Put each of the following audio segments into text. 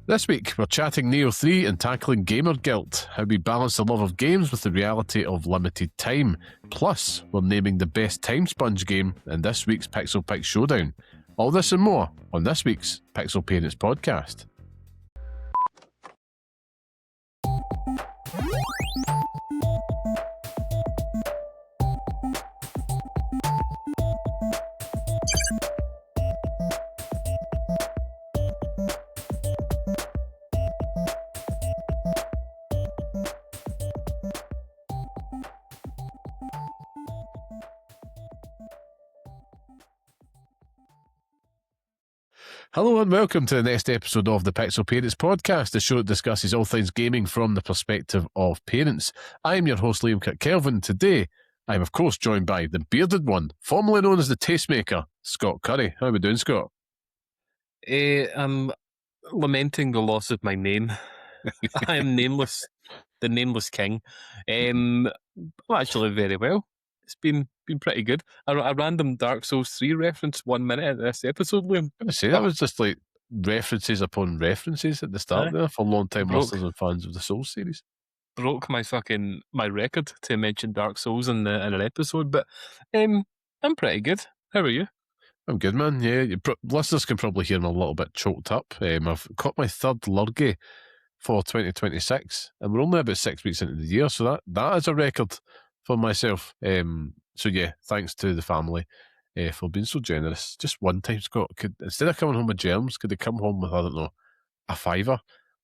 This week, we're chatting Nioh 3 and tackling gamer guilt, how we balance the love of games with the reality of limited time. Plus, we're naming the best time sponge game in this week's Pixel Picks Showdown. All this and more on this week's Pixel Parents podcast. Hello and welcome to the next episode of the Pixel Parents podcast, the show that discusses all things gaming from the perspective of parents. I'm your host, Liam Kirkkelvin. Today, I'm of course joined by the bearded one, formerly known as the Tastemaker, Scott Curry. How are we doing, Scott? I'm lamenting the loss of my name. I am nameless, the nameless king. I'm actually very well. It's been pretty good. A random Dark Souls 3 reference 1 minute into this episode, Liam. I say that was just like references upon references at the start there for long-time listeners and fans of the Souls series. Broke my record to mention Dark Souls in an episode, but I'm pretty good. How are you? I'm good, man. Yeah, listeners can probably hear me a little bit choked up. I've caught my third lurgy for 2026, and we're only about 6 weeks into the year, so that is a record for myself. So yeah, thanks to the family for being so generous. Just one time, Scott, instead of coming home with germs, could they come home with, I don't know, a $5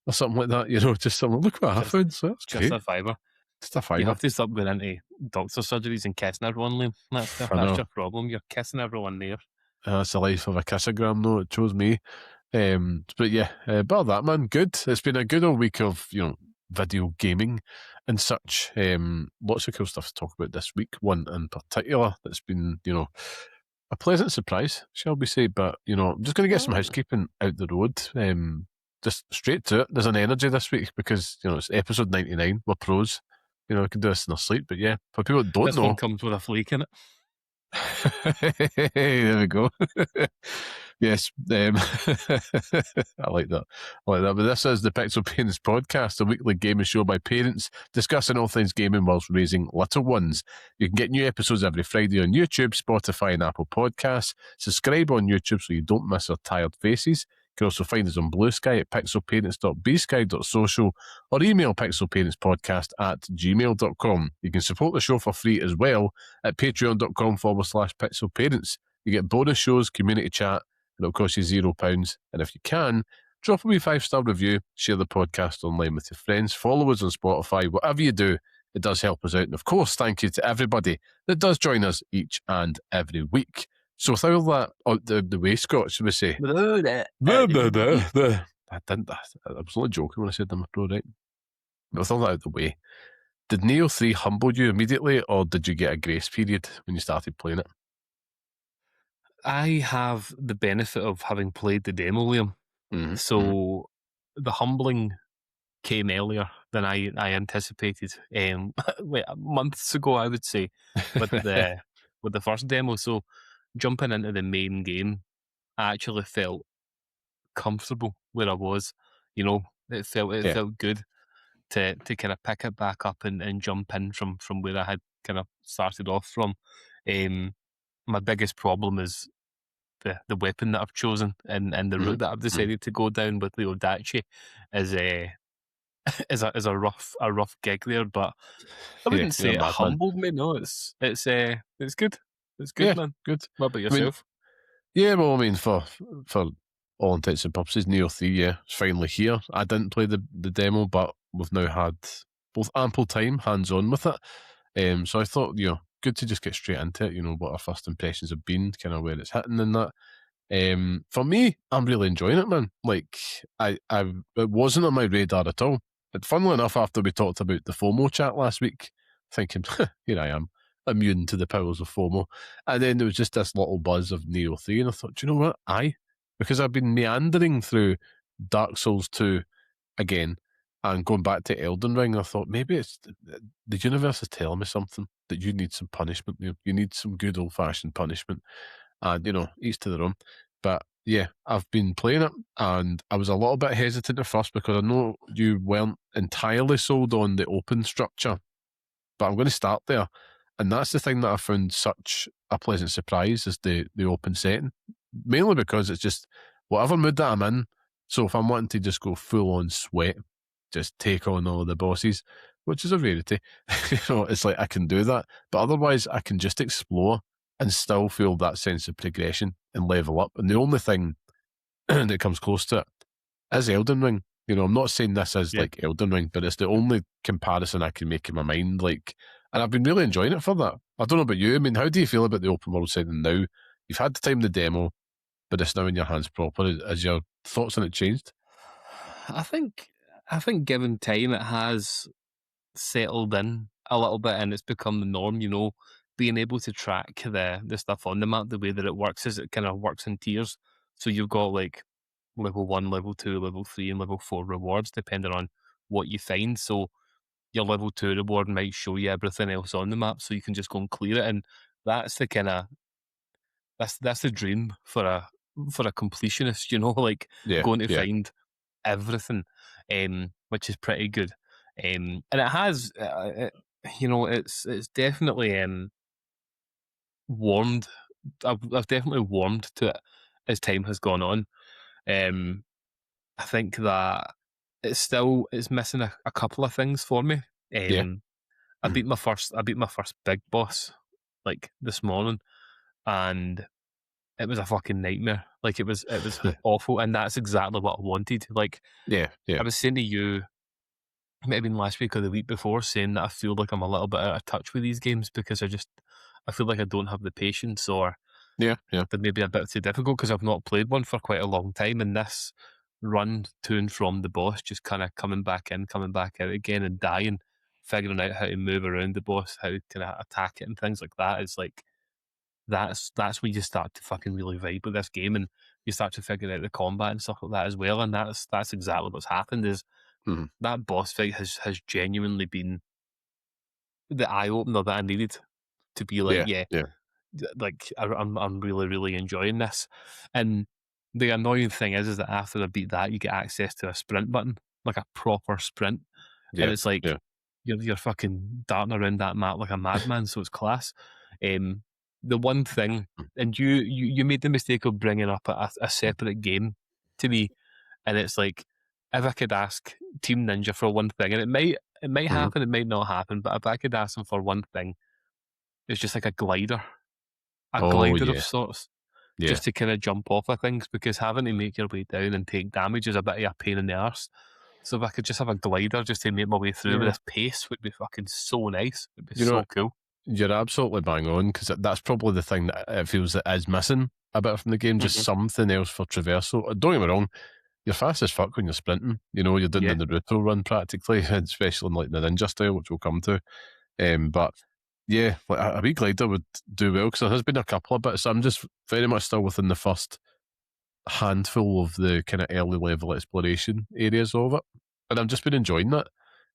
or something like that? You know, just something. Look what I found. So that's just great. a $5. Just a $5. You have to stop going into doctor surgeries and kissing everyone, Liam. That's your problem. You're kissing everyone there. That's the life of a kissogram, though. It chose me. But yeah, bar that, man, good. It's been a good old week of, video gaming and such. Lots of cool stuff to talk about this week. One in particular that's been, a pleasant surprise, shall we say. But, I'm just going to get some housekeeping out the road. Just straight to it. There's an energy this week because, it's episode 99. We're pros. We can do this in our sleep. But yeah, for people that don't know. This one comes with a flake in it. There we go. Yes, I like that. But this is the Pixel Parents podcast, a weekly gaming show by parents discussing all things gaming whilst raising little ones. You can get new episodes every Friday on YouTube, Spotify, and Apple Podcasts. Subscribe on YouTube so you don't miss our tired faces. You can also find us on Blue Sky at pixelparents.bsky.social or email pixelparentspodcast@gmail.com. You can support the show for free as well at patreon.com/pixelparents. You get bonus shows, community chat, and it'll cost you £0. And if you can, drop a wee 5-star review, share the podcast online with your friends, follow us on Spotify, whatever you do, it does help us out. And of course, thank you to everybody that does join us each and every week. So with all that out the way, Scott, should we say? I was only joking when I said I'm a pro, right? But with all that out the way, did Nioh 3 humble you immediately, or did you get a grace period when you started playing it? I have the benefit of having played the demo, Liam. Mm-hmm. So the humbling came earlier than I anticipated. Months ago, I would say, with the first demo. So jumping into the main game, I actually felt comfortable where I was. It felt good to kind of pick it back up and jump in from where I had kind of started off from. My biggest problem is the weapon that I've chosen and the route that I've decided to go down with the Odachi is a rough gig there, but I wouldn't say it humbled me. No, it's good. It's good, yeah, man. Good. What about yourself? For all intents and purposes, Nioh 3, yeah, it's finally here. I didn't play the demo, but we've now had both ample time, hands-on with it. So I thought, good to just get straight into it, what our first impressions have been, kind of where it's hitting and that. For me, I'm really enjoying it, man. Like, it wasn't on my radar at all. But funnily enough, after we talked about the FOMO chat last week, thinking, here I am, immune to the powers of FOMO. And then there was just this little buzz of Nioh 3, and I thought, do you know what? Because I've been meandering through Dark Souls 2 again and going back to Elden Ring, I thought maybe it's the universe is telling me something, that you need some punishment. You need some good old-fashioned punishment. And, each to their own. But Yeah, I've been playing it, and I was a little bit hesitant at first because I know you weren't entirely sold on the open structure, but I'm going to start there. And that's the thing that I found such a pleasant surprise is the open setting, mainly because it's just whatever mood that I'm in. So if I'm wanting to just go full on sweat, just take on all the bosses, which is a rarity, it's like I can do that. But otherwise, I can just explore and still feel that sense of progression and level up. And the only thing that comes close to it is Elden Ring. I'm not saying this is Yeah. like Elden Ring, but it's the only comparison I can make in my mind. And I've been really enjoying it for that. I don't know about you. I mean, how do you feel about the open world setting now? You've had the time the demo, but it's now in your hands proper. Has your thoughts on it changed? I think given time, it has settled in a little bit, and it's become the norm. Being able to track the stuff on the map, the way that it works is it kind of works in tiers. So you've got like level 1, level 2, level 3, and level 4 rewards depending on what you find. So your level 2 reward might show you everything else on the map, so you can just go and clear it. And that's the kind of that's the dream for a completionist. Like Yeah, going to yeah, find everything, which is pretty good. And it has, it's definitely warmed. I've definitely warmed to it as time has gone on. Um, I think that it's missing a couple of things for me. yeah. Um, I beat my first big boss like this morning, and it was a fucking nightmare. Like it was awful, and that's exactly what I wanted. Like Yeah, I yeah, was saying to you, it might have been last week or the week before, saying that I feel like I'm a little bit out of touch with these games because I feel like I don't have the patience, or yeah, yeah. they're maybe a bit too difficult because I've not played one for quite a long time. And this run to and from the boss, just kind of coming back in, coming back out again, and dying, figuring out how to move around the boss, how to kind of attack it, and things like that is like that's when you start to fucking really vibe with this game, and you start to figure out the combat and stuff like that as well. And that's exactly what's happened. Is Mhm. that boss fight has genuinely been the eye opener that I needed to be like, Yeah, yeah, yeah. like I'm really really enjoying this. And the annoying thing is that after I beat that, you get access to a sprint button, like a proper sprint, and Yeah, it's like yeah. you're fucking darting around that map like a madman. So it's class. Um, the one thing, and you made the mistake of bringing up a separate game to me, and it's like if I could ask Team Ninja for one thing, and it might Mhm. happen, it might not happen, but if I could ask them for one thing, it's just like a Oh, glider of yeah, sorts, yeah. just to kind of jump off of things, because having to make your way down and take damage is a bit of a pain in the arse. So if I could just have a glider just to make my way through with Yeah. this pace, would be fucking so nice. It'd be You know, so cool. you're absolutely bang on because that's probably the thing that it feels that is missing a bit from the game, just Hmm. something else for traversal. Don't get me wrong, you're fast as fuck when you're sprinting. You're doing the Yeah. Naruto run practically, especially in like the ninja style, which we'll come to. But yeah, like a wee glider would do well because there has been a couple of bits. I'm just very much still within the first handful of the kind of early level exploration areas of it, and I've just been enjoying that.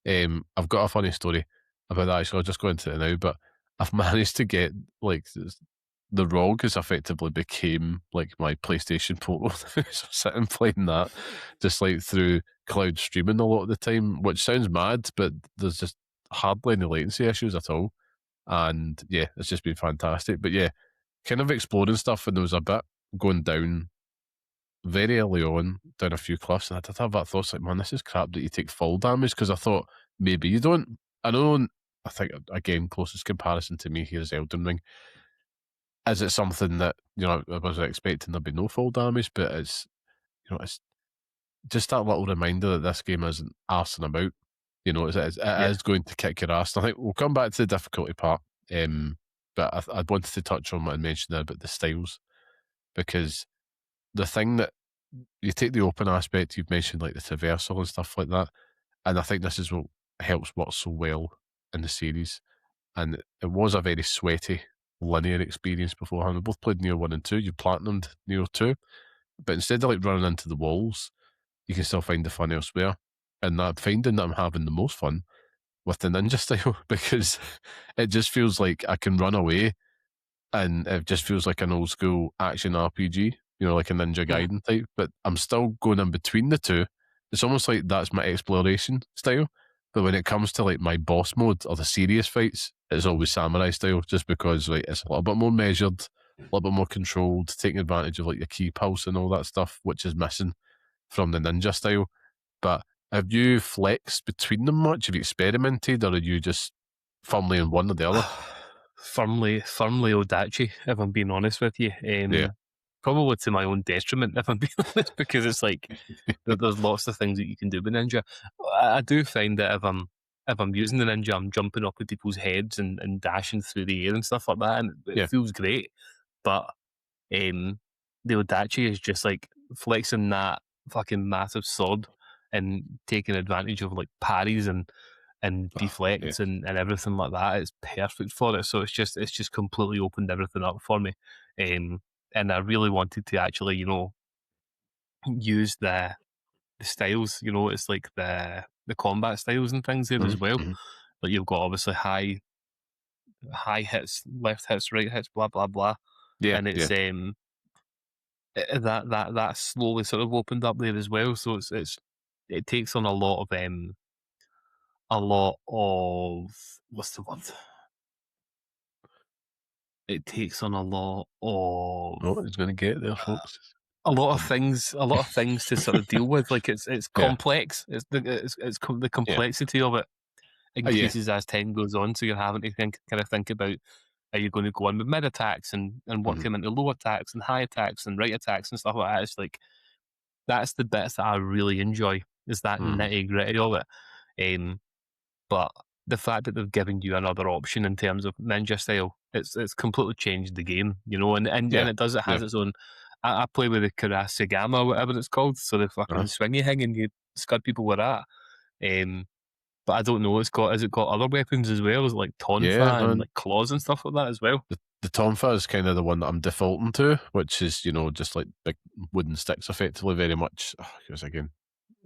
I've got a funny story about that. Actually, I'll just go into it now. But I've managed to get like the ROG has effectively became like my PlayStation Portal. So I'm sitting playing that just like through cloud streaming a lot of the time, which sounds mad, but there's just hardly any latency issues at all. And yeah, it's just been fantastic. But yeah, kind of exploring stuff, and there was a bit going down very early on down a few cliffs, and I did have that thought like, man, this is crap that you take full damage because I thought maybe you don't. I know. I think again, closest comparison to me here is Elden Ring. Is it something that I was expecting there'd be no full damage, but it's just that little reminder that this game isn't arsing about. It Yeah. is going to kick your ass. And I think we'll come back to the difficulty part. But I wanted to touch on what I mentioned there about the styles because the thing that you take the open aspect, you've mentioned like the traversal and stuff like that, and I think this is what helps work so well in the series. And it was a very sweaty, linear experience beforehand. We both played Nioh 1 and 2. You platinumed Nioh 2, but instead of like running into the walls, you can still find the fun elsewhere. And I'm finding that I'm having the most fun with the ninja style because it just feels like I can run away and it just feels like an old school action RPG. like a Ninja Mhm. Gaiden type, but I'm still going in between the two. It's almost like that's my exploration style. But when it comes to like my boss mode or the serious fights, it's always samurai style, just because like it's a little bit more measured, a little bit more controlled, taking advantage of like your key pulse and all that stuff, which is missing from the ninja style. But have you flexed between them much? Have you experimented, or are you just firmly in one or the other? Firmly Odachi, if I'm being honest with you. Yeah, Probably to my own detriment, if I'm being honest, because it's like there's lots of things that you can do with ninja. I do find that if I'm using the ninja, I'm jumping up at people's heads and dashing through the air and stuff like that, and it yeah, feels great. But um, the Odachi is just like flexing that fucking massive sword and taking advantage of like parries and oh, yeah, deflects and everything like that. It's perfect for it. So it's just completely opened everything up for me. Um, and I really wanted to actually, use the styles. It's like the combat styles and things there hmm as well. hmm Like you've got obviously high hits, left hits, right hits, blah blah blah. yeah, And yeah, it's that slowly sort of opened up there as well. So it takes on a lot of what's the word? It takes on a lot of Oh, it's going to get there, folks. Um, a lot of things to sort of deal with. Like it's yeah, complex. The yeah, complexity of it yeah, increases as time goes on. So you're having to think about, are you going to go in with mid attacks and work hmm them into low attacks and high attacks and right attacks and stuff like that. It's like that's the bits that I really enjoy, is that hmm nitty gritty of it. But the fact that they've given you another option in terms of ninja style, it's completely changed the game, and yeah, it yeah, has its own. I play with the Kurasagama, or whatever it's called, so the uh-huh. fucking swingy thing, and you scud people with that. Um, but I don't know. Has it got other weapons as well? Is it like Yeah, tonfa and man. like claws and stuff like that as well? The tonfa is kind of the one that I'm defaulting to, which is just like big wooden sticks, effectively, very much. Oh, here's again.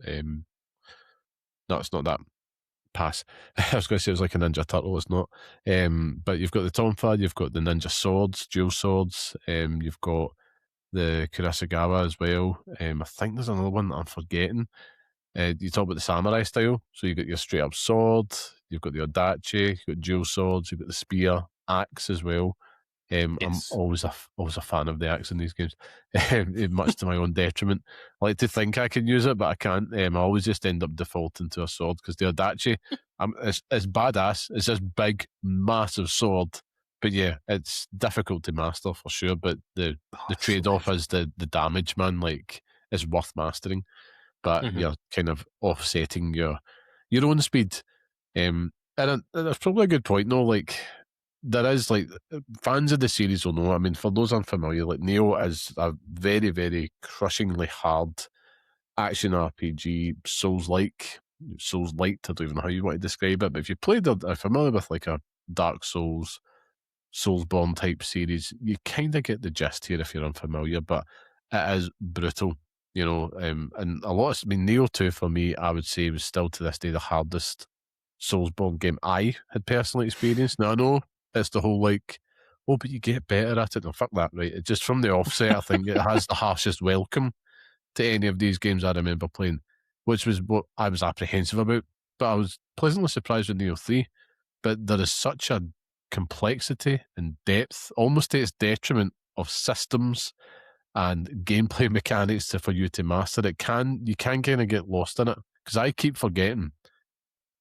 Um, no, it's not that. Pass. I was going to say it was like a ninja turtle. It's not. But you've got the tonfa, you've got the ninja swords, dual swords. You've got the Kurasagawa as well. I think there's another one that I'm forgetting. You talk about the samurai style, so you got your straight up sword, you've got the odachi, you've got dual swords, you've got the spear, axe as well. I'm Yes. always a fan of the axe in these games, much to my own detriment. I like to think I can use it, but I can't. I always just end up defaulting to a sword because the odachi, it's badass. It's this big, massive sword, but yeah, it's difficult to master for sure. But Oh, the so trade off is difficult. the damage, man. Like, is worth mastering, but Hmm. you're kind of offsetting your own speed. And that's probably a good point, though. Like, there is like fans of the series will know. I mean, for those unfamiliar, like Nioh is a very, very crushingly hard action RPG, Souls light. I don't even know how you want to describe it, but if you played or are familiar with like a Dark Souls, Soulsborne type series, you kind of get the gist here if you're unfamiliar. But it is brutal, and a lot. I mean, Nioh 2 for me, I would say, was still to this day the hardest Soulsborne game I had personally experienced. Now I know it's the whole like, oh, but you get better at it. No, fuck that, right? It just from the offset, I think it has the harshest welcome to any of these games I remember playing, which was what I was apprehensive about. But I was pleasantly surprised with Neo 3. But there is such a complexity and depth, almost to its detriment, of systems and gameplay mechanics for you to master it. You can kind of get lost in it because I keep forgetting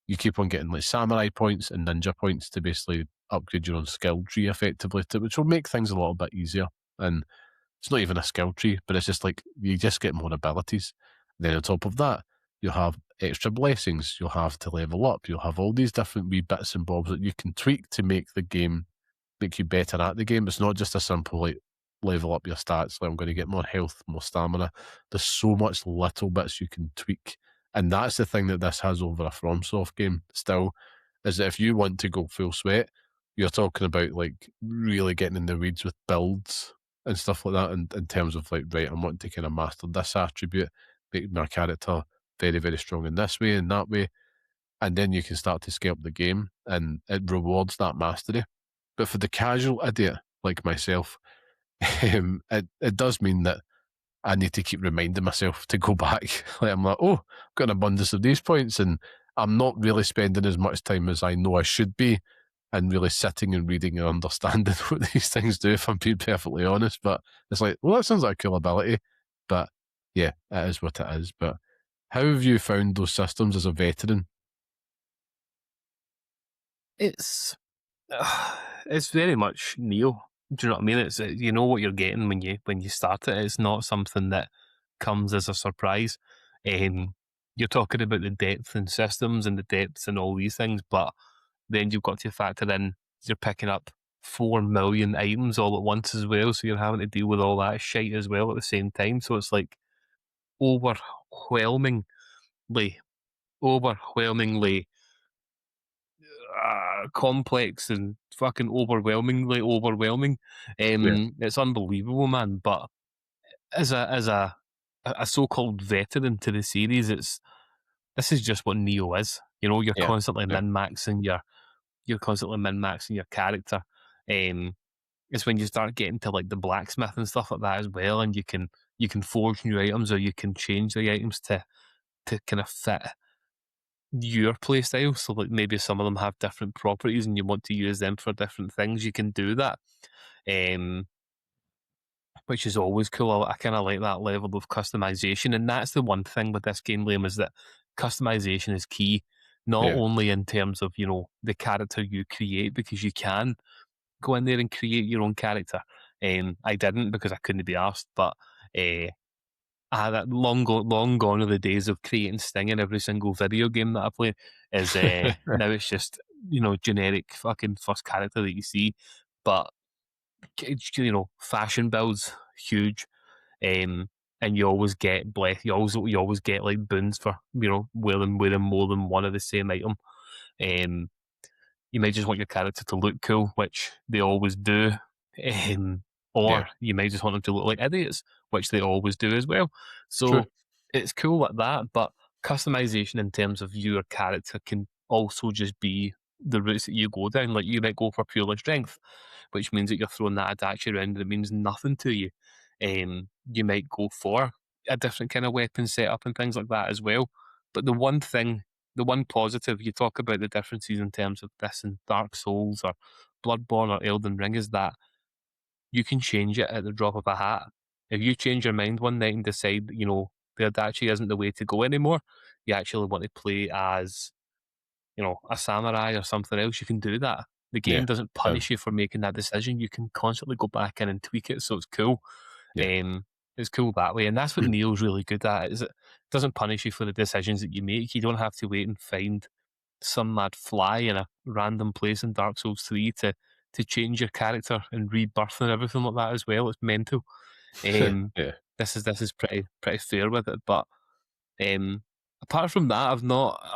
you keep on getting like samurai points and ninja points to basically upgrade your own skill tree effectively, which will make things a little bit easier. And it's not even a skill tree, but it's just like you just get more abilities. Then on top of that, you'll have extra blessings. You'll have to level up. You'll have all these different wee bits and bobs that you can tweak to make you better at the game. It's not just a simple like level up your stats. Like I'm going to get more health, more stamina. There's so much little bits you can tweak, and that's the thing that this has over a FromSoft game. Still, is that if you want to go full sweat, you're talking about like really getting in the weeds with builds and stuff like that. In terms of like, right, I'm wanting to kind of master this attribute, make my character very, very strong in this way and that way, and then you can start to scale up the game, and it rewards that mastery. But for the casual idiot like myself, it does mean that I need to keep reminding myself to go back. Like I'm like, oh, I've got an abundance of these points, and I'm not really spending as much time as I know I should be, and really sitting and reading and understanding what these things do, if I'm being perfectly honest. But it's like, well, that sounds like a cool ability. But yeah, it is what it is. But how have you found those systems as a veteran? It's it's very much Neo. Do you know what I mean? It's you know what you're getting when you start it. It's not something that comes as a surprise. Um, you're talking about the depth and systems and the depth and all these things, but then you've got to factor in you're picking up 4 million items all at once as well, so you're having to deal with all that shite as well at the same time. So it's like overwhelmingly, overwhelmingly complex and fucking overwhelmingly overwhelming. Yeah, It's unbelievable, man. But as a so-called veteran to the series, this is just what Neo is. You know, yeah, yeah, you're constantly min maxing your character. It's when you start getting to like the blacksmith and stuff like that as well, and you can forge new items or you can change the items to kind of fit your playstyle. So like maybe some of them have different properties and you want to use them for different things. You can do that. Um, which is always cool. I kind of like that level of customization, and that's the one thing with this game, Liam, is that customization is key. Not yeah, only in terms of the character you create, because you can go in there and create your own character. I didn't because I couldn't be asked, but uh, that long gone are the days of creating Sting in every single video game that I play. Is now it's just generic fucking first character that you see, but fashion builds huge, and you always get you always get like boons for wearing more than one of the same item. Um, you might just want your character to look cool, which they always do, yeah. or you might just want them to look like idiots, which they always do as well. True. So it's cool like that, but customization in terms of your character can also just be the routes that you go down. Like you might go for purely strength, which means that you're throwing that adachi around and it means nothing to you. You might go for a different kind of weapon setup and things like that as well. But the one positive, you talk about the differences in terms of this and Dark Souls or Bloodborne or Elden Ring, is that you can change it at the drop of a hat. If you change your mind one night and decide that, the Adachi isn't the way to go anymore, you actually want to play as, a samurai or something else, you can do that. The Yeah. game doesn't punish you for making that decision. You can constantly go back in and tweak it, so it's cool. Yeah. Um, it's cool that way, and that's what Neil's really good at. Is it doesn't punish you for the decisions that you make. You don't have to wait and find some mad fly in a random place in Dark Souls 3 to change your character and rebirth and everything like that as well. It's mental. Um, Yeah. this is pretty fair with it, but apart from that,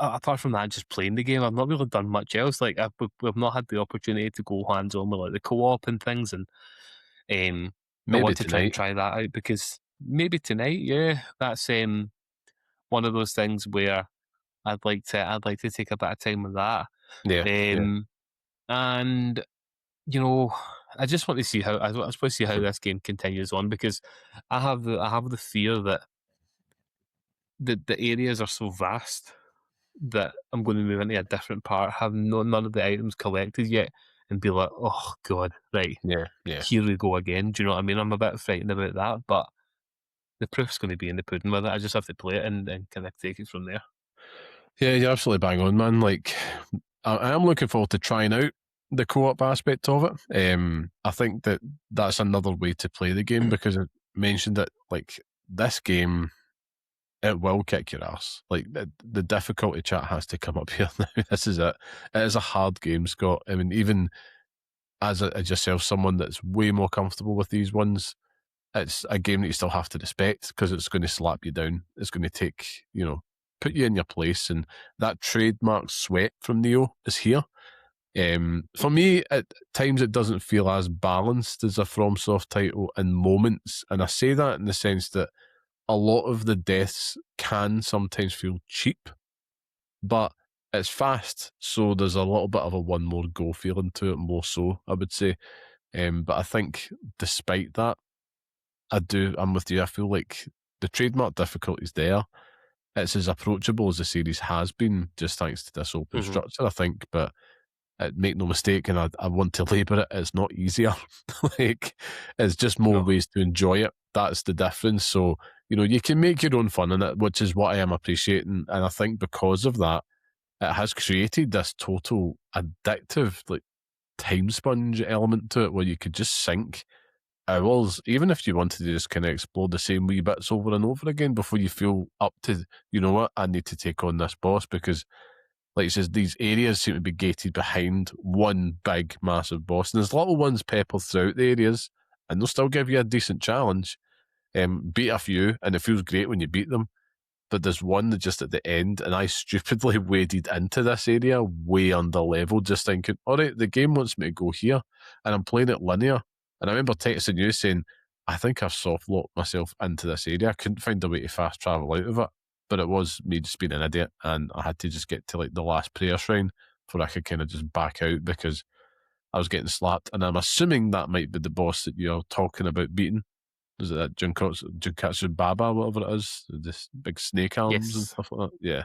apart from that, just playing the game, I've not really done much else. Like we've not had the opportunity to go hands on with like the co-op and things, and I Maybe want to try and tonight. try that out because maybe tonight, yeah, that's one of those things where I'd like to take a bit of time with that. Yeah. Yeah. Um, and I just want to see how I just want to see how this game continues on, because I have the fear that the areas are so vast that I'm going to move into a different part, have none of the items collected yet, and be like, oh god, right, Yeah. Yeah. here we go again. Do you know what I mean? I'm a bit frightened about that, but the proof's going to be in the pudding with it. I just have to play it and kind of take it from there. Yeah, you're absolutely bang on, man. Like, I am looking forward to trying out the co-op aspect of it. I think that's another way to play the game, because I mentioned that, like, this game, it will kick your ass. Like, the difficulty chat has to come up here now. This is it. It is a hard game, Scott. I mean, even as yourself, someone that's way more comfortable with these ones, it's a game that you still have to respect, because it's going to slap you down. It's going to take, put you in your place. And that trademark sweat from Nioh is here. For me, at times it doesn't feel as balanced as a FromSoft title in moments. And I say that in the sense that a lot of the deaths can sometimes feel cheap, but it's fast. So there's a little bit of a one more go feeling to it, more so, I would say. But I think despite that, I do. I'm with you. I feel like the trademark difficulty's there. It's as approachable as the series has been, just thanks to this open Mm-hmm. structure, I think. But make no mistake, and I want to labour it, it's not easier. Like, it's just more No, ways to enjoy it. That's the difference. So, you can make your own fun in it, which is what I am appreciating. And I think because of that, it has created this total addictive, like, time sponge element to it where you could just sink hours, even if you wanted to just kind of explore the same wee bits over and over again before you feel up to, you know what, I need to take on this boss because, like it says, these areas seem to be gated behind one big, massive boss. And there's little ones peppered throughout the areas, and they'll still give you a decent challenge. Beat a few, and it feels great when you beat them. But there's one that just at the end, and I stupidly waded into this area way under level, just thinking, all right, the game wants me to go here, and I'm playing it linear. And I remember texting you saying, I think I've soft locked myself into this area. I couldn't find a way to fast travel out of it. But it was me just being an idiot, and I had to just get to like the last prayer shrine before I could kind of just back out because I was getting slapped. And I'm assuming that might be the boss that you're talking about beating. Is it that Junkatsu Baba, whatever it is? This big snake arms and yes, stuff like that? Yeah.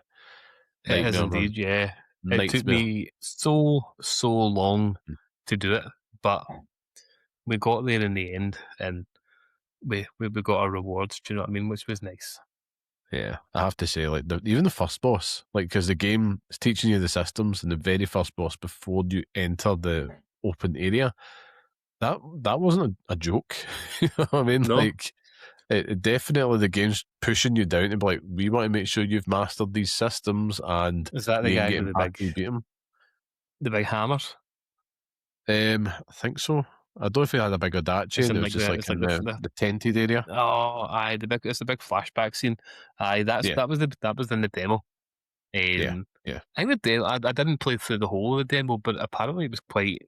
it is Nightmare, man. indeed. Yeah, it took Nightmare. me so long to do it, but we got there in the end, and we got our rewards. Do you know what I mean? Which was nice. Yeah. I have to say, like, even the first boss, like, because the game is teaching you the systems, and the very first boss before you enter the open area, that wasn't a joke. You know what I mean? No, Like, it definitely, the game's pushing you down to be like, we want to make sure you've mastered these systems and is that the you can guy get with him back and beat him. the big hammers? I think so. I don't know if he had a big Adachi It's and in it was like just like it's in like the tented area. oh, aye, it's the big flashback scene. Aye, Yeah, that was in the demo. yeah, Um, yeah. I think the demo, I didn't play through the whole of the demo, but apparently it was quite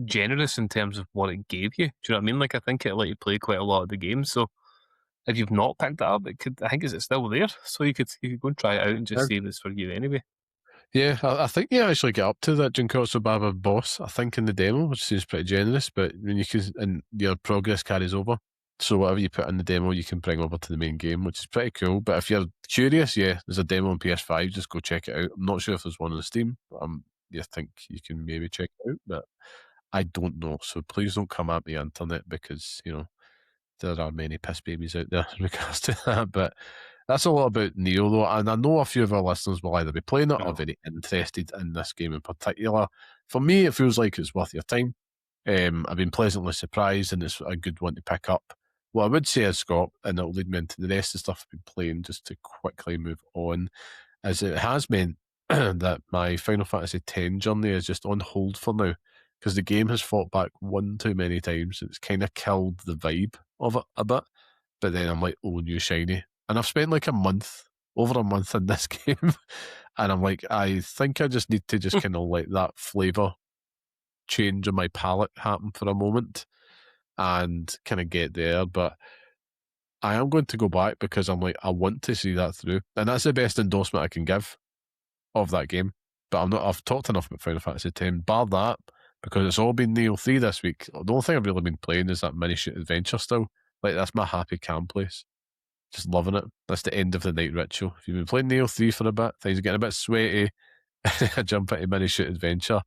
generous in terms of what it gave you. Do you know what I mean? Like, I think it let you play quite a lot of the game. So if you've not picked it up, it could. I think it's still there, so you could go and try it out and just see if it's for you anyway. Yeah, I think you actually get up to that Junkotsu Baba boss, I think, in the demo, which seems pretty generous, but when you can, and your progress carries over. So whatever you put in the demo, you can bring over to the main game, which is pretty cool. But if you're curious, yeah, there's a demo on PS5, just go check it out. I'm not sure if there's one on Steam, but you think you can maybe check it out, but I don't know. So please don't come at me, internet, because, there are many piss babies out there in regards to that. But that's a lot about Nioh, though. And I know a few of our listeners will either be playing it or No, very interested in this game in particular. For me, it feels like it's worth your time. I've been pleasantly surprised, and it's a good one to pick up. What I would say is, Scott, and it'll lead me into the rest of the stuff I've been playing just to quickly move on, is it has meant that my Final Fantasy X journey is just on hold for now because the game has fought back one too many times. It's kind of killed the vibe of it a bit. But then I'm like, oh, new shiny. And I've spent like over a month in this game. And I'm like, I think I just need to just kind of let that flavour change on my palate happen for a moment and kind of get there. But I am going to go back because I'm like, I want to see that through. And that's the best endorsement I can give of that game. But I've talked enough about Final Fantasy X, bar that, because it's all been Neo 3 this week. The only thing I've really been playing is that mini shoot adventure still. Like, that's my happy camp place. Just loving it. That's the end of the night ritual. If you've been playing Neo 3 for a bit, things are getting a bit sweaty. I jump into mini shoot adventure.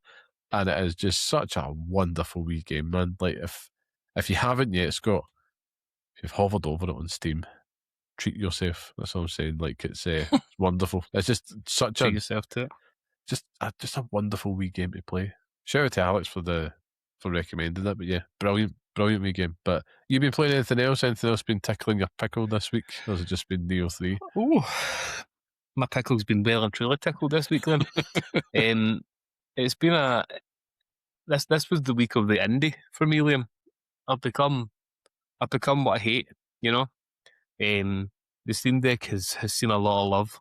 And it is just such a wonderful wee game, man. Like, if you haven't yet, Scott, if you've hovered over it on Steam, treat yourself. That's what I'm saying. Like, it's wonderful. It's just such treat a yourself to it. just a wonderful wee game to play. Shout out to Alex for recommending it. But yeah, brilliant wee game. But you been playing anything else? Anything else been tickling your pickle this week? Or has it just been Neo 3? Oh, my pickle's been well and truly tickled this week. Then, it's been this was the week of the indie for me, Liam. I've become what I hate. You know, the Steam Deck has seen a lot of love,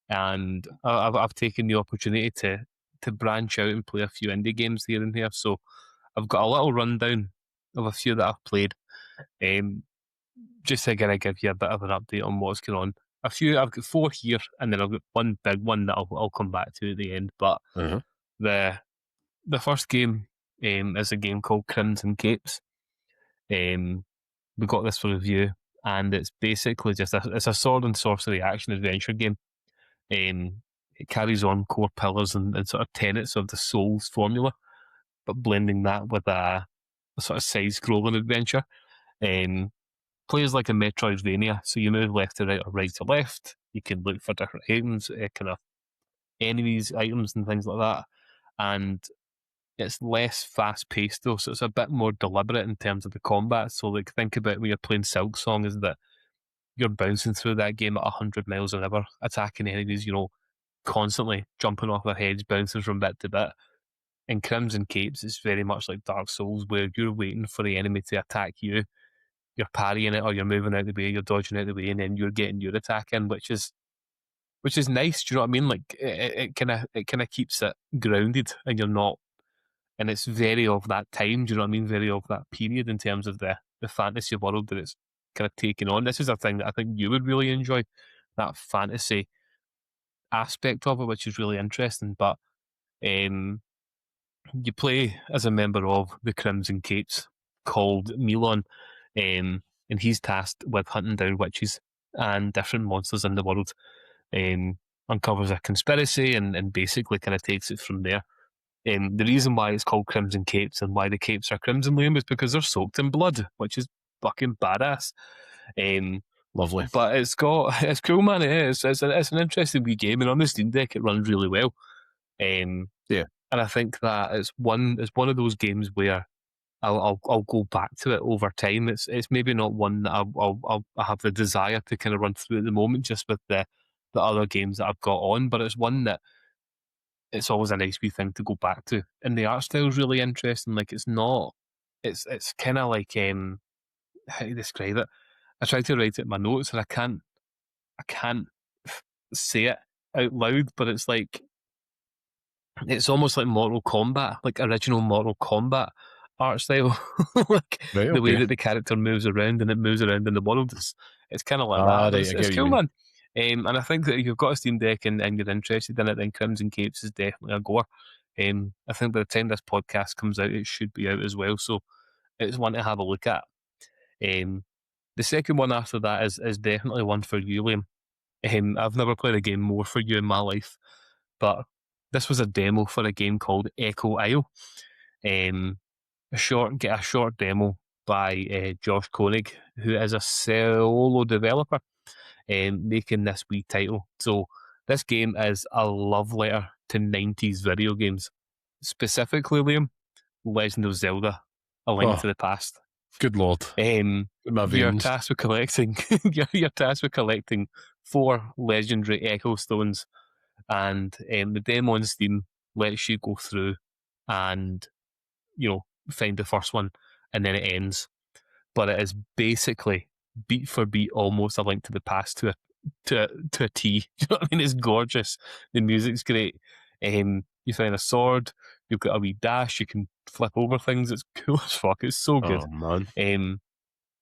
and I've taken the opportunity to branch out and play a few indie games here and there. So I've got a little rundown of a few that I've played. Just to kind of give you a bit of an update on what's going on. I've got four here, and then I've got one big one that I'll come back to at the end. But Uh-huh. the first game is a game called Crimson Capes. we got this for review, and it's basically just it's a sword and sorcery action adventure game. It carries on core pillars and sort of tenets of the Souls formula, but blending that with a sort of side-scrolling adventure. Um, Plays like a Metroidvania, so you move left to right or right to left. You can look for different items, kind of enemies, items, and things like that. And it's less fast paced though, so it's a bit more deliberate in terms of the combat. So, like, think about when you're playing Silk Song, is that you're bouncing through that game at 100 miles an hour, attacking enemies, constantly jumping off their heads, bouncing from bit to bit. In Crimson Capes, it's very much like Dark Souls, where you're waiting for the enemy to attack you. You're parrying it, or you're moving out the way, you're dodging out the way, and then you're getting your attack in, which is nice. Do you know what I mean? Like, it kind of keeps it grounded, and you're not, and it's very of that time. Do you know what I mean? Very of that period in terms of the fantasy world that it's kind of taking on. This is a thing that I think you would really enjoy, that fantasy aspect of it, which is really interesting. But um, you play as a member of the Crimson Capes called Milon, and he's tasked with hunting down witches and different monsters in the world. Uncovers a conspiracy and basically kind of takes it from there. The reason why it's called Crimson Capes and why the capes are crimson, Liam, is because they're soaked in blood, which is fucking badass. Um, Lovely. but it's cool, man. It is. It's an interesting wee game, and on the Steam Deck, it runs really well. Yeah. And I think that it's one of those games where I'll go back to it over time. It's maybe not one that I have the desire to kind of run through at the moment, just with the other games that I've got on. But it's one that it's always a nice wee thing to go back to, and the art style is really interesting. Like, it's not, it's kind of like how do you describe it? I tried to write it in my notes, and I can't say it out loud, but it's like, it's almost like Mortal Kombat, like original Mortal Kombat art style. Like Right, the way okay. that the character moves around and it moves around in the world. It's kind of like Ah, that. But right, it's, I get it's what you cool, mean. man. And I think that if you've got a Steam Deck and you're interested in it, then Crimson Capes is definitely a goer. I think by the time this podcast comes out, it should be out as well. So it's one to have a look at. Um, the second one after that is definitely one for you, Liam. I've never played a game more for you in my life, but this was a demo for a game called Echo Isle. Um, get a short demo by Josh Koenig, who is a solo developer, making this wee title. So this game is a love letter to 90s video games, specifically, Liam, Legend of Zelda: A Link Oh, to the Past. good lord. My You're veins. tasked with collecting. you're tasked with collecting 4 legendary Echo Stones, and the demo on Steam lets you go through and find the first one, and then it ends. But it is basically beat for beat almost a Link to the Past to a T. You know what I mean? It's gorgeous. The music's great. You find a sword. You've got a wee dash. You can flip over things. It's cool as fuck. It's so good. Oh, man.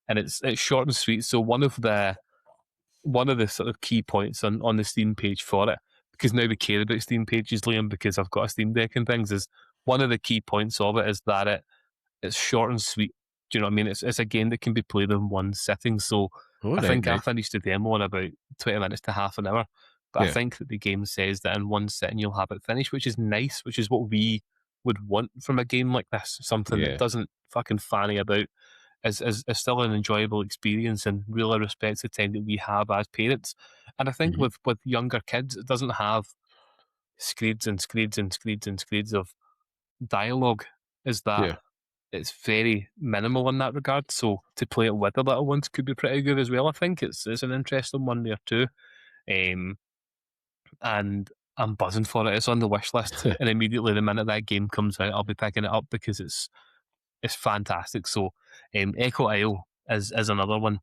And it's short and sweet. So one of the sort of key points on the Steam page for it, because now we care about Steam pages, Liam, because I've got a Steam Deck and things, is one of the key points of it is that it's short and sweet. Do you know what I mean? It's a game that can be played in one sitting. So All I right, think I right. finished the demo in about 20 minutes to half an hour. But I Yeah. think that the game says that in one sitting you'll have it finished, which is nice, which is what we would want from a game like this. Something that Yeah. doesn't fucking fanny about, is still an enjoyable experience and really respects the time that we have as parents. And I think Hmm. with younger kids, it doesn't have screeds and screeds and screeds and screeds of dialogue. Is that Yeah. it's very minimal in that regard. So to play it with the little ones could be pretty good as well. I think it's an interesting one there too. Um, and I'm buzzing for it. It's on the wish list, and immediately the minute that game comes out, I'll be picking it up because it's fantastic. So Echo Isle is another one.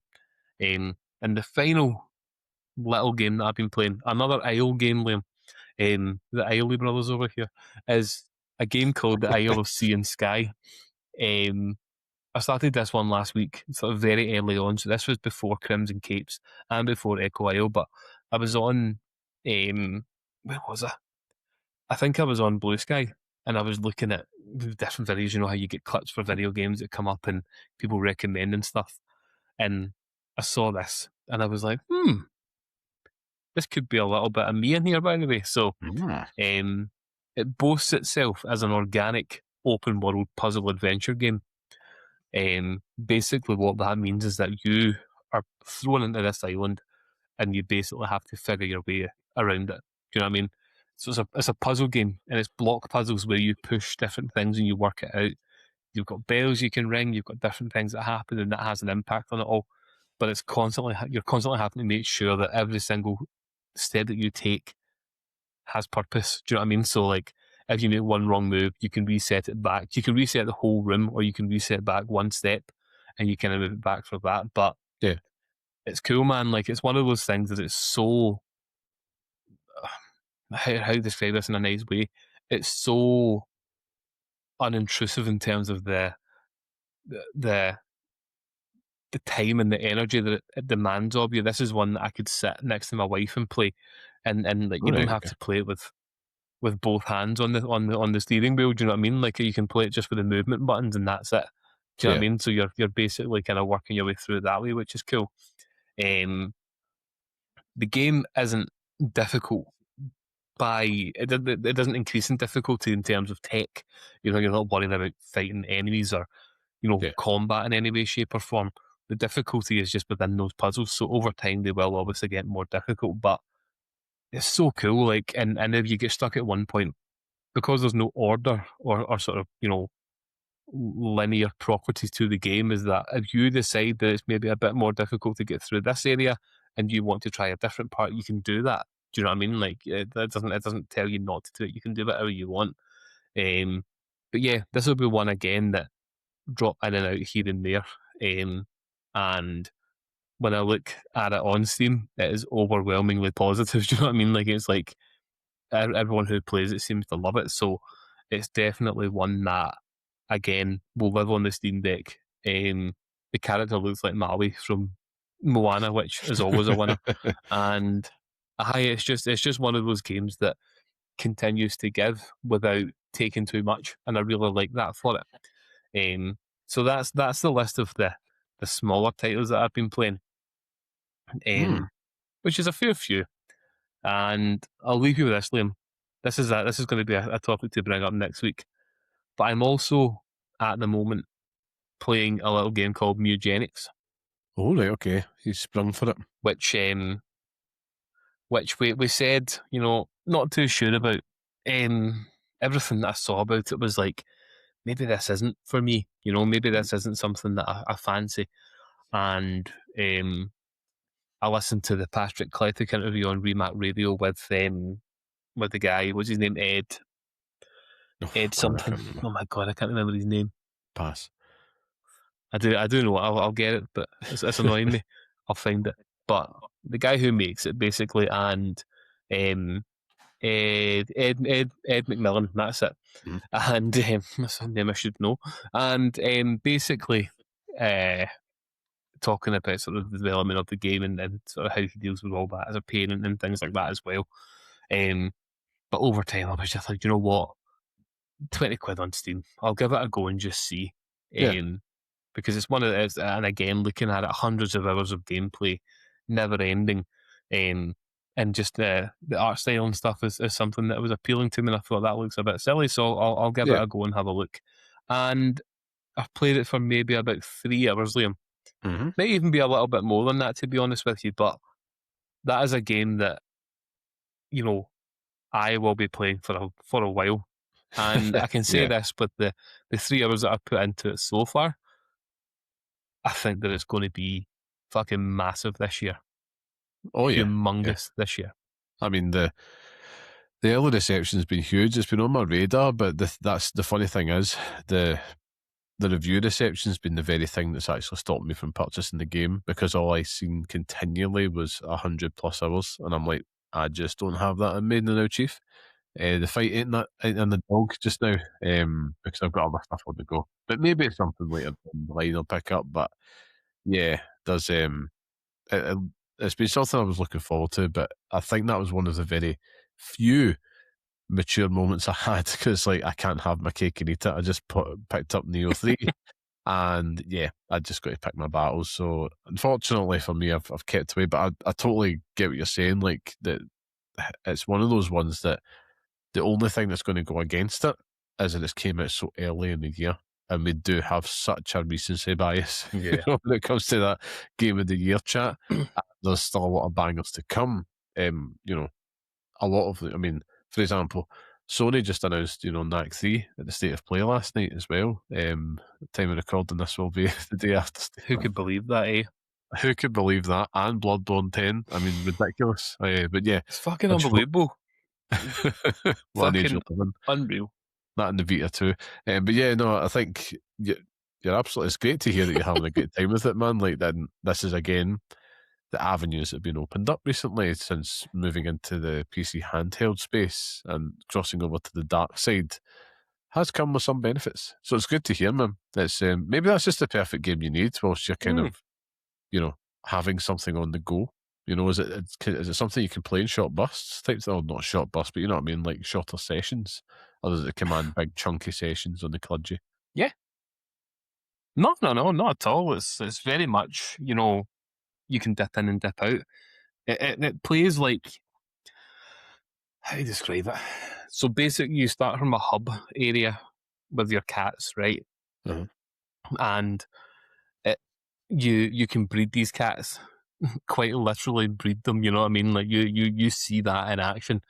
And the final little game that I've been playing, another Isle game, Liam, the Isley brothers over here, is a game called the Isle of Sea and Sky. Um, I started this one last week, sort of very early on. So this was before Crimson Capes and before Echo Isle, but I was on, where was I? I think I was on Blue Sky, and I was looking at different videos. You know how you get clips for video games that come up and people recommend and stuff. and I saw this, and I was like, this could be a little bit of me in here, by the way. So Mm. it boasts itself as an organic open world puzzle adventure game. Basically, what that means is that you are thrown into this island, and you basically have to figure your way around it. Do you know what I mean? So it's a puzzle game, and it's block puzzles where you push different things and you work it out. You've got bells you can ring. You've got different things that happen, and that has an impact on it all. But you're constantly having to make sure that every single step that you take has purpose. Do you know what I mean? So like, if you make one wrong move, you can reset it back. You can reset the whole room, or you can reset back one step, and you kind of move it back for that. But Yeah. it's cool, man. Like, it's one of those things that it's so, how to describe this in a nice way. It's so unintrusive in terms of the the time and the energy that it demands of you. This is one that I could sit next to my wife and play, and like, you don't Right. have Okay. to play it with both hands on the steering wheel. Do you know what I mean? Like, you can play it just with the movement buttons, and that's it. Do you know what Yeah. I mean? So you're basically kind of working your way through it that way, which is cool. Um, the game isn't difficult it doesn't increase in difficulty in terms of tech. You know, you're not worrying about fighting enemies or, Yeah. combat in any way, shape, or form. The difficulty is just within those puzzles. So over time, they will obviously get more difficult, but it's so cool. Like, and if you get stuck at one point, because there's no order or sort of, linear properties to the game, is that if you decide that it's maybe a bit more difficult to get through this area and you want to try a different part, you can do that. Do you know what I mean? Like, it doesn't tell you not to do it. You can do whatever you want. Um, but yeah, this will be one again that drop in and out here and there. And when I look at it on Steam, it is overwhelmingly positive. Do you know what I mean? Like, it's like everyone who plays it seems to love it. So it's definitely one that, again, will live on the Steam Deck. The character looks like Maui from Moana, which is always a winner. And it's just one of those games that continues to give without taking too much, and I really like that for it. So that's the list of the smaller titles that I've been playing, Hmm. which is a fair few. And I'll leave you with this, Liam. This is going to be a topic to bring up next week. But I'm also at the moment playing a little game called Mewgenics, Oh, right. Okay. He's sprung for it. which we said, not too sure about. Everything that I saw about it was like, maybe this isn't for me. Maybe this isn't something that I fancy. And I listened to the Patrick Cletick interview on Remac Radio with the guy. What's his name? Oh, Ed God, I something. can't remember. Oh my god, I can't remember his name. Pass. I do know. I'll get it, but it's annoying me. I'll find it. But the guy who makes it basically, and um, Ed McMillan. That's it. Mhm. And that's a name I should know. And basically, uh, talking about sort of the development of the game, and sort of how he deals with all that as a parent and things like that as well. Um, but over time, I was just like, you know what, £20 on Steam. I'll give it a go and just see. Yeah. Because it's one of those, and again, looking at it, hundreds of hours of gameplay, never ending. And just the art style and stuff is something that was appealing to me, and I thought that looks a bit silly, so I'll give it Yeah. a go and have a look. And I've played it for maybe about 3 hours, Liam. Mm-hmm. Might even be a little bit more than that, to be honest with you, but that is a game that, I will be playing for a while. And I can say Yeah. this, with the 3 hours that I've put into it so far, I think that it's going to be fucking massive this year. Oh, yeah. Yeah. Humongous this year. I mean, the early reception's been huge. It's been on my radar, but that's the funny thing is the review reception's been the very thing that's actually stopped me from purchasing the game, because all I seen continually was 100+ hours, and I'm like, I just don't have that in me now, Chief. The fight ain't that in the dog just now, because I've got other stuff on the go. But maybe it's something later down the line I'll pick up. But yeah, there's it's been something I was looking forward to, but I think that was one of the very few mature moments I had, because like I can't have my cake and eat it. I just picked up Nioh 3 And yeah, I just got to pick my battles. So unfortunately for me, I've kept away. But I totally get what you're saying. Like that, it's one of those ones that the only thing that's going to go against it is that it came out so early in the year, and we do have such a recency bias Yeah. when it comes to that game of the year chat. There's still a lot of bangers to come. A lot of, I mean, for example, Sony just announced, NAC 3 at the State of Play last night as well. Time of recording this will be the day after State. Who could believe that, eh? Who could believe that? And Bloodborne 10. I mean, ridiculous. But yeah. It's fucking unbelievable. What an age Fucking you're living. unreal. That in the Vita too. But yeah, no, I think you're absolutely, it's great to hear that you're having a good time with it, man. Like, then this is again the avenues that have been opened up recently since moving into the PC handheld space and crossing over to the dark side has come with some benefits. So it's good to hear, man. It's maybe that's just the perfect game you need whilst you're kind of, having something on the go. Is it something you can play in short bursts? Not short bursts, but you know what I mean, like shorter sessions? Or does it command big chunky sessions on the kludgy? Yeah. No, not at all. It's very much, you can dip in and dip out. It plays like, how do you describe it? So basically, you start from a hub area with your cats, right? Uh-huh. And you can breed these cats, quite literally breed them. You know what I mean? Like you see that in action.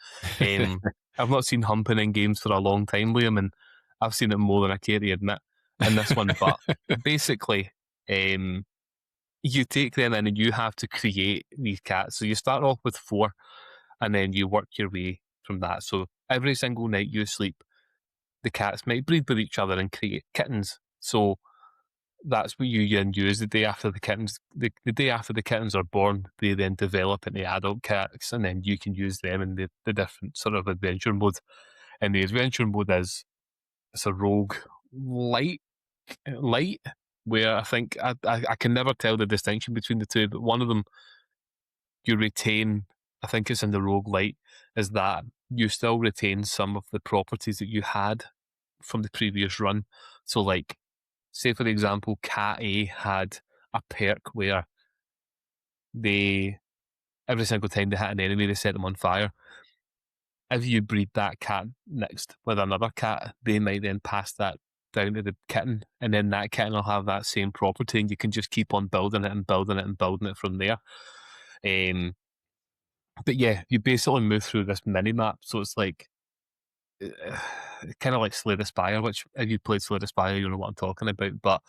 I've not seen humping in games for a long time, Liam, and I've seen it more than I care to admit in this one. But basically, you take them in and you have to create these cats. So you start off with 4, and then you work your way from that. So every single night you sleep, the cats might breed with each other and create kittens. So that's what you then use the day after the kittens. The day after the kittens are born, they then develop into adult cats, and then you can use them in the different sort of adventure mode. And the adventure mode it's a rogue light, where I think I can never tell the distinction between the two, but one of them you retain, I think it's in the rogue light, is that you still retain some of the properties that you had from the previous run. So like, say for example, Cat A had a perk where every single time they hit an enemy, they set them on fire. If you breed that cat next with another cat, they might then pass that down to the kitten, and then that kitten will have that same property, and you can just keep on building it and building it and building it from there. But yeah, you basically move through this mini map, so it's like kind of like Slay the Spire, which if you played Slay the Spire, you know what I'm talking about. But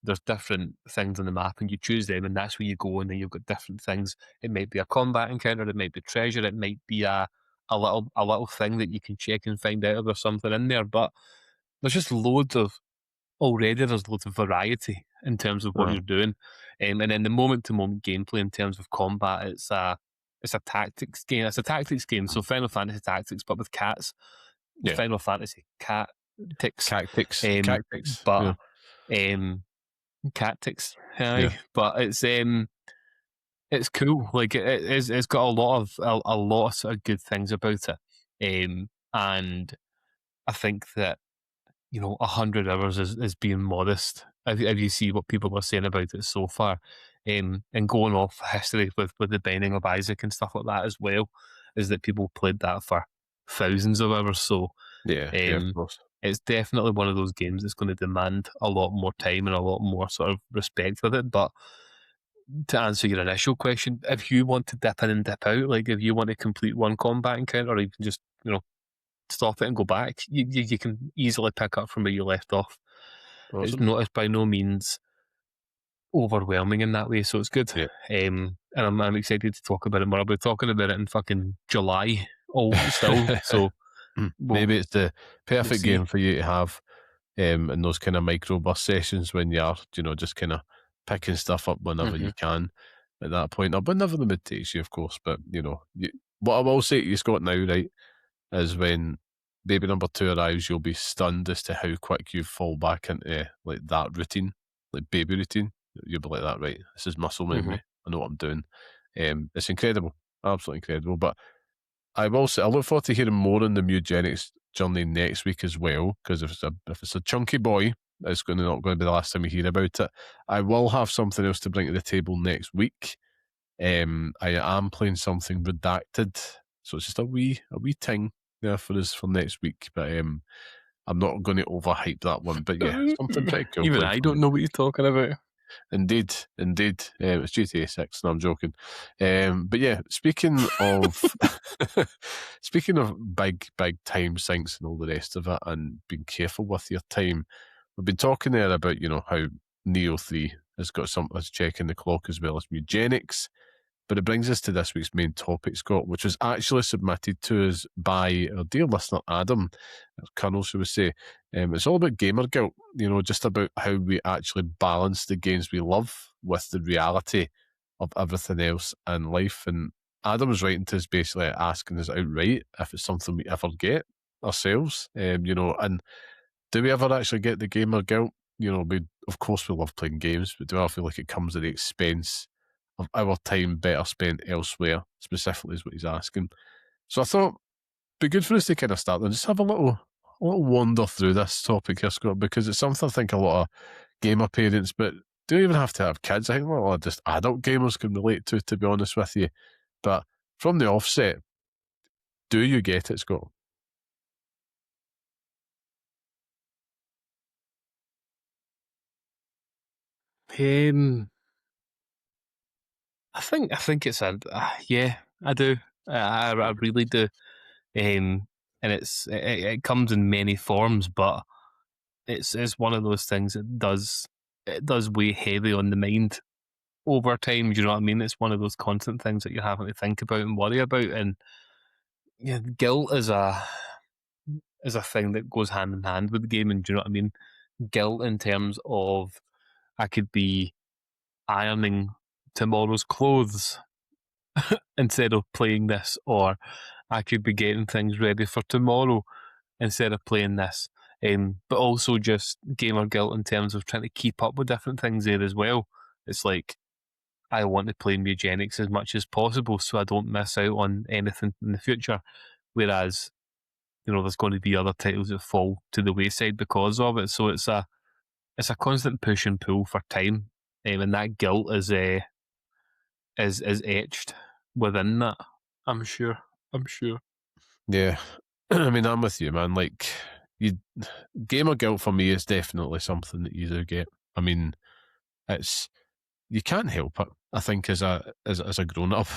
there's different things on the map, and you choose them, and that's where you go, and then you've got different things. It might be a combat encounter, it might be treasure, it might be a little thing that you can check and find out if there's something in there. But there's just there's loads of variety in terms of what Right. you're doing, and then the moment to moment gameplay in terms of combat, it's a tactics game. It's a tactics game, so Final Fantasy Tactics, but with cats. Yeah. Final Fantasy Cactics, Cactics. but Yeah. Cactics, Yeah. but it's cool. Like it's got a lot of sort of good things about it, and I think that 100 hours is being modest. If you see what people are saying about it so far, and going off history with the Binding of Isaac and stuff like that as well, is that people played that for thousands of hours. So Yeah, of course. it's definitely one of those games that's going to demand a lot more time and a lot more sort of respect with it. But to answer your initial question, if you want to dip in and dip out, like if you want to complete one combat encounter, or you can just stop it and go back, you can easily pick up from where you left off. Awesome. It's by no means overwhelming in that way, so it's good. Yeah. And I'm excited to talk about it more. I'll be talking about it in fucking July, still. So maybe it's the perfect see. game for you to have in those kind of micro burst sessions when you're, just kind of picking stuff up whenever you can at that point, or whenever the mood takes you, of course. But, what I will say to you, Scott, now, right, is when baby number 2 arrives, you'll be stunned as to how quick you fall back into like that routine, like baby routine. You'll be like that, right? This is muscle memory. I know what I'm doing. It's incredible, absolutely incredible. But I will say, I look forward to hearing more on the Mewgenics journey next week as well, because if it's a chunky boy, it's not going to be the last time you hear about it. I will have something else to bring to the table next week. I am playing something redacted, so it's just a wee ting there for us for next week. But I'm not going to overhype that one. But yeah, something pretty cool. Even I don't know what you're talking about. Indeed. It's GTA 6. No, I'm joking. But yeah, speaking of speaking of big time sinks and all the rest of it, and being careful with your time, we've been talking there about how Nioh 3 has got something that's checking the clock as well as Mewgenics. But it brings us to this week's main topic, Scott, which was actually submitted to us by our dear listener, Adam, Colonel, shall we say. It's all about gamer guilt, just about how we actually balance the games we love with the reality of everything else in life. And Adam was writing to us basically asking us outright if it's something we ever get ourselves, and do we ever actually get the gamer guilt? Of course we love playing games, but do I feel like it comes at the expense of our time better spent elsewhere, specifically is what he's asking. So I thought it'd be good for us to kind of start and just have a little wander through this topic here, Scott, because it's something I think a lot of gamer parents, but don't even have to have kids. I think a lot of just adult gamers can relate to be honest with you. But from the offset, do you get it, Scott? I think it's yeah, I do. I really do. And it comes in many forms, but it's one of those things that does weigh heavy on the mind over time. Do you know what I mean? It's one of those constant things that you're having to think about and worry about. And yeah, guilt is a thing that goes hand in hand with gaming. Do you know what I mean? Guilt in terms of I could be ironing tomorrow's clothes instead of playing this, or I could be getting things ready for tomorrow instead of playing this. But also just gamer guilt in terms of trying to keep up with different things there as well. It's like I want to play Mewgenics as much as possible so I don't miss out on anything in the future. Whereas, there's going to be other titles that fall to the wayside because of it. So it's a constant push and pull for time, and that guilt is etched within that. I'm sure. Yeah. I mean, I'm with you, man. Like, gamer guilt for me is definitely something that you do get. I mean, you can't help it. I think as a grown up,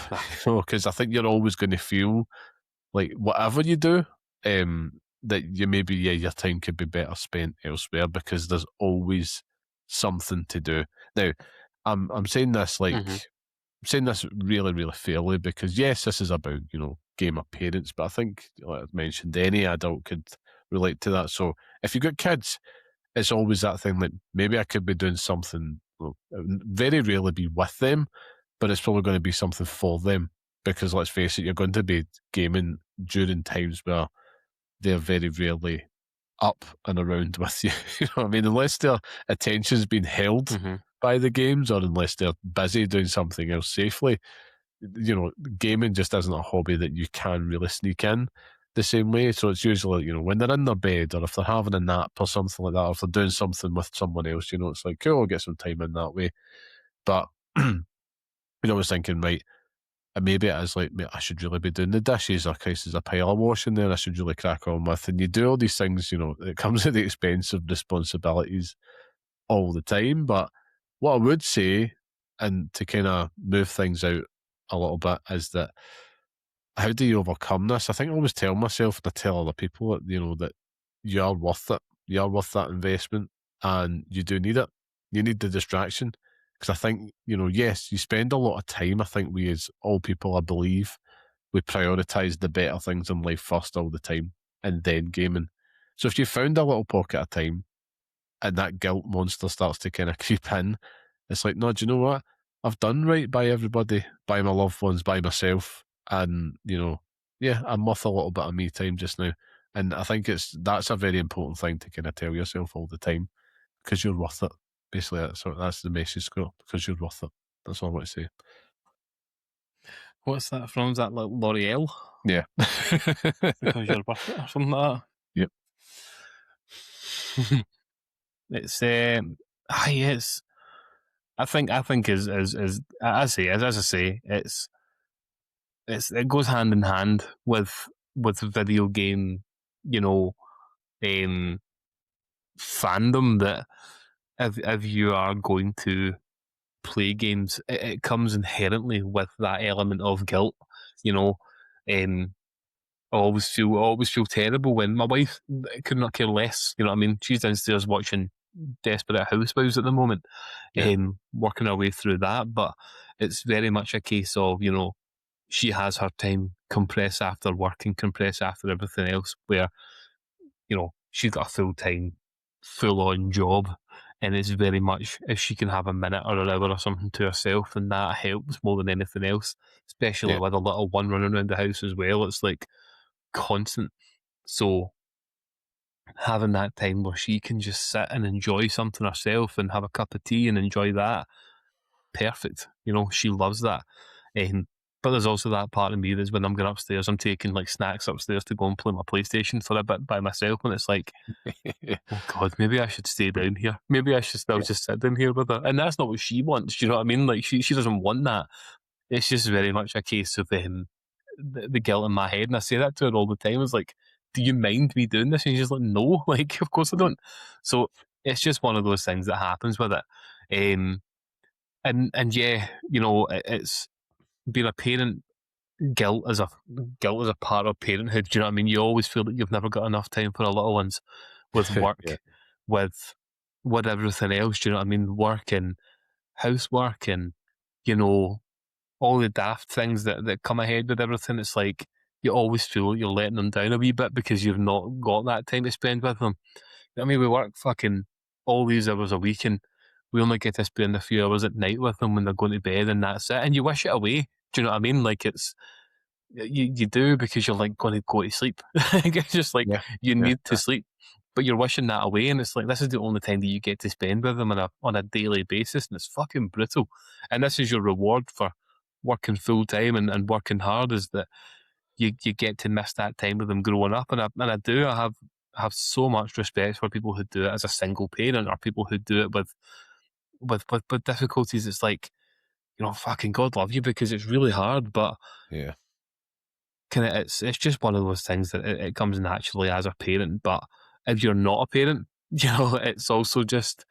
because I think you're always going to feel like whatever you do, that you maybe your time could be better spent elsewhere because there's always something to do. Now, I'm saying this saying this really, really fairly because yes, this is about gamer parents, but I think like I mentioned, any adult could relate to that. So if you've got kids, it's always that thing like maybe I could be doing something. Well, very rarely be with them, but it's probably going to be something for them because let's face it, you're going to be gaming during times where they're very rarely up and around with you. You know what I mean? Unless their attention's been held by the games or unless they're busy doing something else safely, gaming just isn't a hobby that you can really sneak in the same way. So it's usually, when they're in their bed or if they're having a nap or something like that, or if they're doing something with someone else, it's like, cool, I'll get some time in that way. But, I was thinking, right, and maybe it is like, I should really be doing the dishes, or Christ, there's a pile of washing there I should really crack on with. And you do all these things, it comes at the expense of responsibilities all the time. But what I would say, and to kind of move things out a little bit, is that how do you overcome this? I think I always tell myself and I tell other people that, that you are worth it. You are worth that investment and you do need it. You need the distraction. Because I think, yes, you spend a lot of time. I think we, as all people, I believe, we prioritise the better things in life first all the time and then gaming. So if you found a little pocket of time and that guilt monster starts to kind of creep in, it's like, no, do you know what? I've done right by everybody, by my loved ones, by myself. And, I'm worth a little bit of me time just now. And I think that's a very important thing to kind of tell yourself all the time because you're worth it. Basically, that's the message, Scott, because you're worth it. That's all I want to say. What's that from? Is that like L'Oreal? Yeah. Because you're worth it or something like that? Yep. It's it's. I think as I say, as I say, it goes hand in hand with video game, you know, um, fandom. That if you are going to play games, it comes inherently with that element of guilt. You know, um, I always feel terrible when my wife could not care less. You know what I mean? She's downstairs watching Desperate Housewives at the moment, Yeah, working her way through that. But it's very much a case of, she has her time compressed after work and compressed after everything else, where she's got a full on job, and it's very much if she can have a minute or an hour or something to herself, and that helps more than anything else. Especially yeah, with a little one running around the house as well, it's like constant. So having that time where she can just sit and enjoy something herself and have a cup of tea and enjoy that, perfect. She loves that. But there's also that part of me that's when I'm going upstairs, I'm taking like snacks upstairs to go and play my PlayStation for a bit by myself, and it's like, oh God, maybe I should stay down here. Maybe I should still yeah, just sit down here with her. And that's not what she wants. Do you know what I mean? Like she doesn't want that. It's just very much a case of the guilt in my head, and I say that to her all the time. It's like, do you mind me doing this? And she's just like, no, like, of course I don't. So it's just one of those things that happens with it. And yeah, it's being a parent. Guilt is a part of parenthood. Do you know what I mean? You always feel that you've never got enough time for the little ones, with yeah, work, with everything else. Do you know what I mean? Work and housework, and you know all the daft things that come ahead with everything. It's like you always feel like you're letting them down a wee bit because you've not got that time to spend with them. I mean, we work fucking all these hours a week, and we only get to spend a few hours at night with them when they're going to bed, and that's it. And you wish it away. Do you know what I mean? Like you do, because you're like going to go to sleep. It's just like yeah, you yeah, need to sleep, but you're wishing that away, and it's like this is the only time that you get to spend with them on a daily basis, and it's fucking brutal. And this is your reward for working full time and working hard, is that you get to miss that time with them growing up. And I do. I have so much respect for people who do it as a single parent, or people who do it with difficulties. It's like, fucking God love you, because it's really hard, but yeah, kind of it's just one of those things that it comes naturally as a parent. But if you're not a parent, it's also just,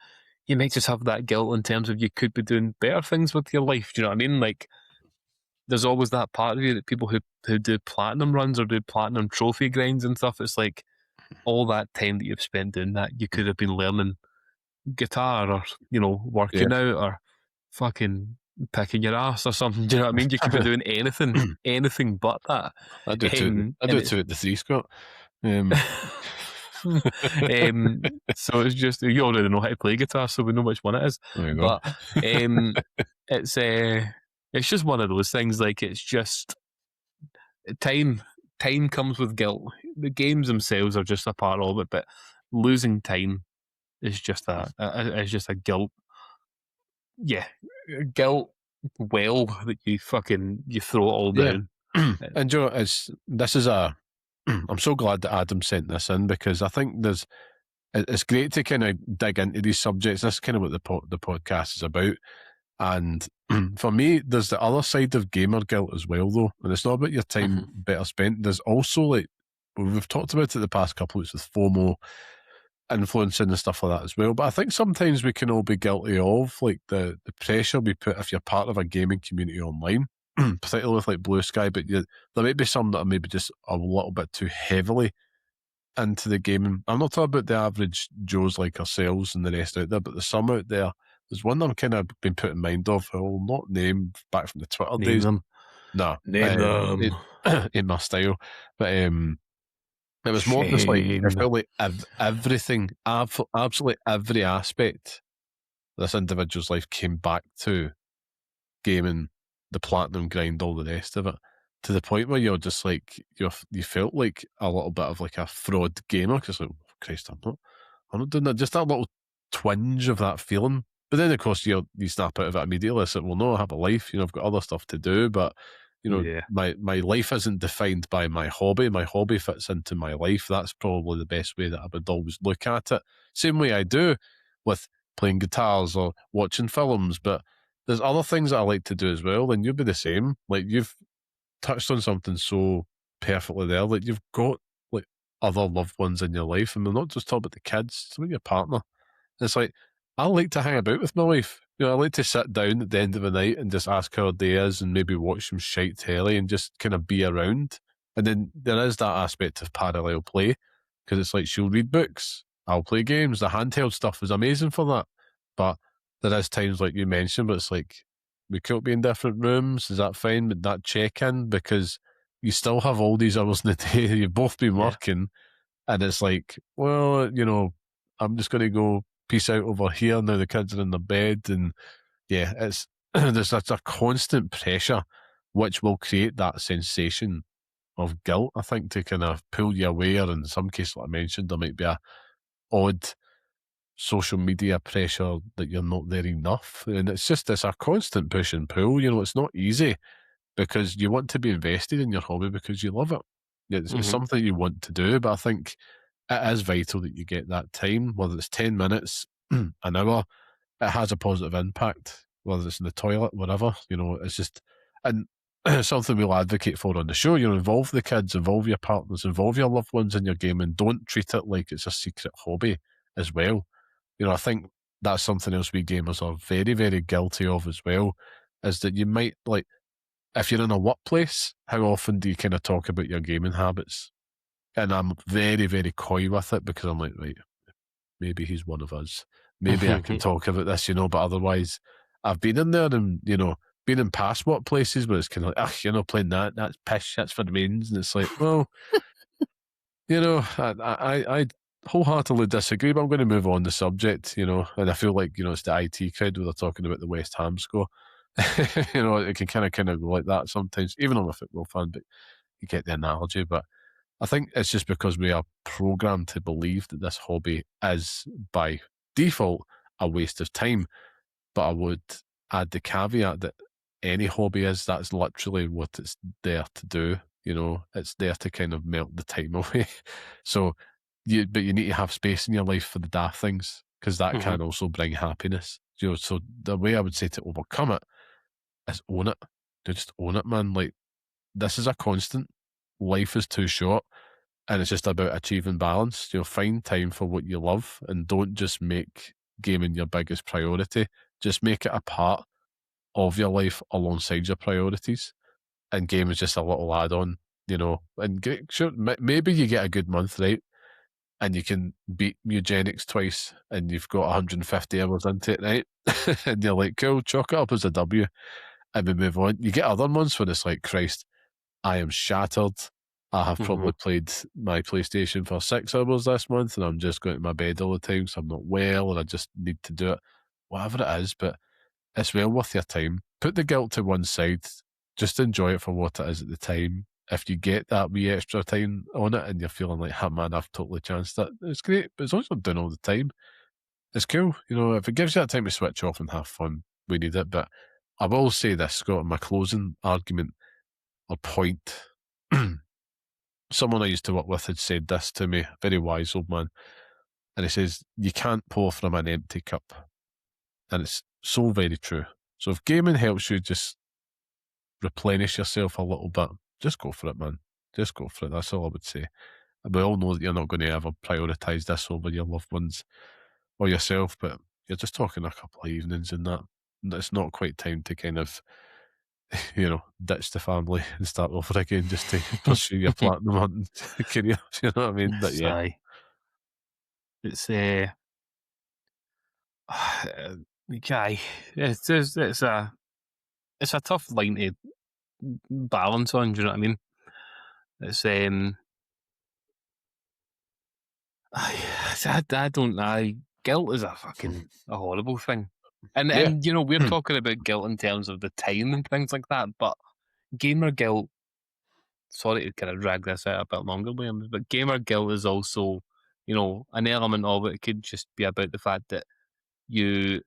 you might just have that guilt in terms of you could be doing better things with your life. Do you know what I mean? Like there's always that part of you that people who do platinum runs or do platinum trophy grinds and stuff. It's like all that time that you've spent doing that, you could have been learning guitar, or yeah. working out, or fucking picking your ass or something. Do you know what I mean? You could be doing anything but that. I do too. I And do it's too at the three, Scott. Um, so it's just, you already know how to play guitar, so we know which one it is. there you go. But um, it's it's just one of those things. Like it's just time. Time comes with guilt. The games themselves are just a part of it, but losing time is just is just a guilt. Yeah, guilt well that you throw it all Yeah. down. And Joe, this is a. I'm so glad that Adam sent this in, because I think it's great to kind of dig into these subjects. This is kind of what the podcast is about. And for me, there's the other side of gamer guilt as well, though. And it's not about your time better spent. There's also, like, we've talked about it the past couple of weeks with FOMO influencing and stuff like that as well. But I think sometimes we can all be guilty of, like, the pressure we put if you're part of a gaming community online, particularly with like Blue Sky. But there might be some that are maybe just a little bit too heavily into the gaming. I'm not talking about the average Joes like ourselves and the rest out there, but there's some out there. There's one I'm kind of been put in mind of, who I'll not name, back from the Twitter Name days. them. No, Name them. in my style. But it was more just like, I Shame. felt like everything, absolutely every aspect of this individual's life came back to gaming, the platinum grind, all the rest of it, to the point where you're just like, you felt like a little bit of like a fraud gamer, because like, Christ, I'm not doing that. Just that little twinge of that feeling. But then, of course, you snap out of it immediately. It's like, well, no, I have a life. I've got other stuff to do. But Yeah. my life isn't defined by my hobby. My hobby fits into my life. That's probably the best way that I would always look at it. Same way I do with playing guitars or watching films, but there's other things that I like to do as well, and you'll be the same. Like, you've touched on something so perfectly there. Like, you've got like other loved ones in your life, and we're not just talking about the kids, it's about your partner. It's like, I like to hang about with my wife. You know, I like to sit down at the end of the night and just ask how her day is and maybe watch some shite telly and just kind of be around. And then there is that aspect of parallel play, because it's like she'll read books, I'll play games. The handheld stuff is amazing for that. But there is times like you mentioned, but it's like, we could be in different rooms. Is that fine? But that check-in, because you still have all these hours in the day. You've both been Yeah. working, and it's like, well, you know, I'm just going to go peace out over here now. The kids are in their bed, and yeah, it's there's such a constant pressure, which will create that sensation of guilt, I think, to kind of pull you away. Or in some cases, like I mentioned, there might be a odd social media pressure that you're not there enough, and it's a constant push and pull. You know, it's not easy, because you want to be invested in your hobby because you love it. It's Mm-hmm. something you want to do, but I think it is vital that you get that time, whether it's 10 minutes, an hour. It has a positive impact, whether it's in the toilet, whatever. You know, it's just, and something we'll advocate for on the show. You know, involve the kids, involve your partners, involve your loved ones in your game, and don't treat it like it's a secret hobby as well. You know, I think that's something else we gamers are very, very guilty of as well, is that you might, like, if you're in a workplace, how often do you kind of talk about your gaming habits? And I'm very, very coy with it, because I'm like, right, maybe he's one of us. Maybe I can talk about this, you know, but otherwise, I've been in there and, you know, been in past workplaces where it's kind of like, you know, playing that's pish, that's for the mains. And it's like, well, you know, I wholeheartedly disagree, but I'm going to move on the subject, you know, and I feel like, you know, it's the IT crowd where they're talking about the West Ham score. You know, it can kind of go like that sometimes, even though I'm a football fan, but you get the analogy. But I think it's just because we are programmed to believe that this hobby is, by default, a waste of time. But I would add the caveat that any hobby is, that's literally what it's there to do. You know, it's there to kind of melt the time away. So, but you need to have space in your life for the daft things, because that Mm-hmm. can also bring happiness. You know, so the way I would say to overcome it is own it. Just own it, man. Like, this is a constant. Life is too short, and it's just about achieving balance. You know, find time for what you love, and don't just make gaming your biggest priority. Just make it a part of your life alongside your priorities. And game is just a little add-on, you know. And sure, maybe you get a good month, right? And you can beat Mewgenics twice, and you've got 150 hours into it, right? And you're like, cool, chalk it up as a W, and we move on. You get other months when it's like, Christ, I am shattered. I have Mm-hmm. probably played my PlayStation for 6 hours this month, and I'm just going to my bed all the time, so I'm not well, and I just need to do it. Whatever it is, but it's well worth your time. Put the guilt to one side. Just enjoy it for what it is at the time. If you get that wee extra time on it and you're feeling like, oh man, I've totally chanced it, it's great. But as long as you're doing all the time, it's cool. You know, if it gives you that time to switch off and have fun, we need it. But I will say this, Scott, in my closing argument or point. Someone I used to work with had said this to me, a very wise old man. And he says, you can't pour from an empty cup. And it's so very true. So if gaming helps you just replenish yourself a little bit, just go for it, man. Just go for it. That's all I would say. And we all know that you're not going to ever prioritise this over your loved ones or yourself, but you're just talking a couple of evenings and that. It's not quite time to kind of, you know, ditch the family and start over again just to pursue your platinum hunting career. You know what I mean? But Yes, yeah. aye. It's guy. It's a tough line to balance on. Do you know what I mean? It's I don't. Guilt is a horrible thing, and Yeah. and you know we're talking about guilt in terms of the time and things like that, but gamer guilt. Sorry to kind of drag this out a bit longer, Liam, but gamer guilt is also, you know, an element of it could just be about the fact that you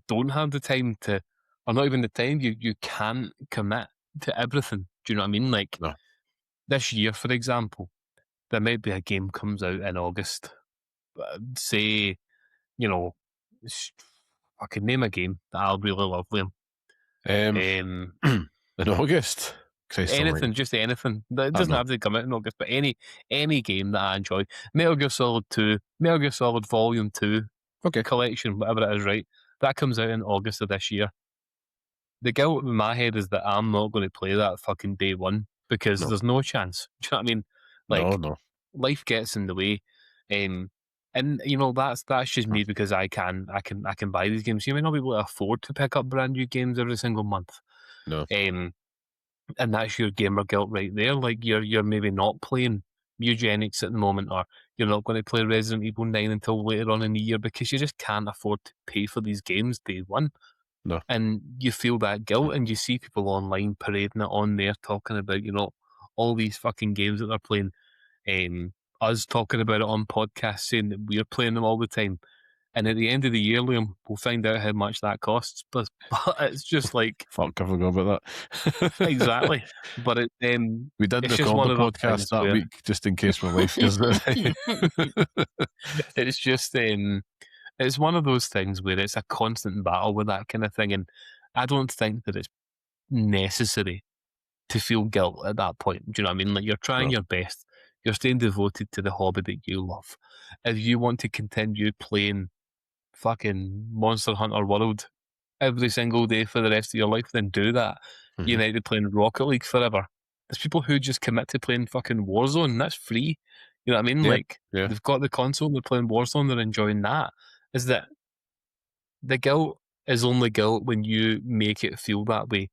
don't have the time to, or not even the time, you can't commit to everything. Do you know what I mean? Like No. this year, for example, there might be a game comes out in August. Say, you know, I could name a game that I'll really love, Liam. Um, Um, in August. Christ almighty. anything, just anything. It I doesn't know. have to come out in August, but any game that I enjoy. Metal Gear Solid 2, Metal Gear Solid Volume 2 Okay. collection, whatever it is, right? That comes out in August of this year. The guilt in my head is that I'm not going to play that fucking day one because No. there's no chance. Do you know what I mean? No, Like, no. life gets in the way. And you know that's just me because I can buy these games. You may not be able to afford to pick up brand new games every single month. No. Um, and that's your gamer guilt right there. Like you're maybe not playing Mewgenics at the moment, or you're not going to play Resident Evil 9 until later on in the year because you just can't afford to pay for these games day one. No. And you feel that guilt, and you see people online parading it on there, talking about all these fucking games that they're playing. Us talking about it on podcasts, saying that we're playing them all the time. And at the end of the year, Liam, we'll find out how much that costs. But it's just like Fuck, I forgot about that. exactly. But We didn't it's just record one the of those podcast things that where week just in case my wife hears it. it's just it's one of those things where it's a constant battle with that kind of thing, and I don't think that it's necessary to feel guilt at that point. Do you know what I mean? Like you're trying No. your best. You're staying devoted to the hobby that you love. If you want to continue playing fucking Monster Hunter World every single day for the rest of your life, then do that. You Mhm. might be playing Rocket League forever. There's people who just commit to playing fucking Warzone. That's free. You know what I mean? Yeah. Like Yeah. they've got the console, they're playing Warzone, they're enjoying that. Is that the guilt is only guilt when you make it feel that way.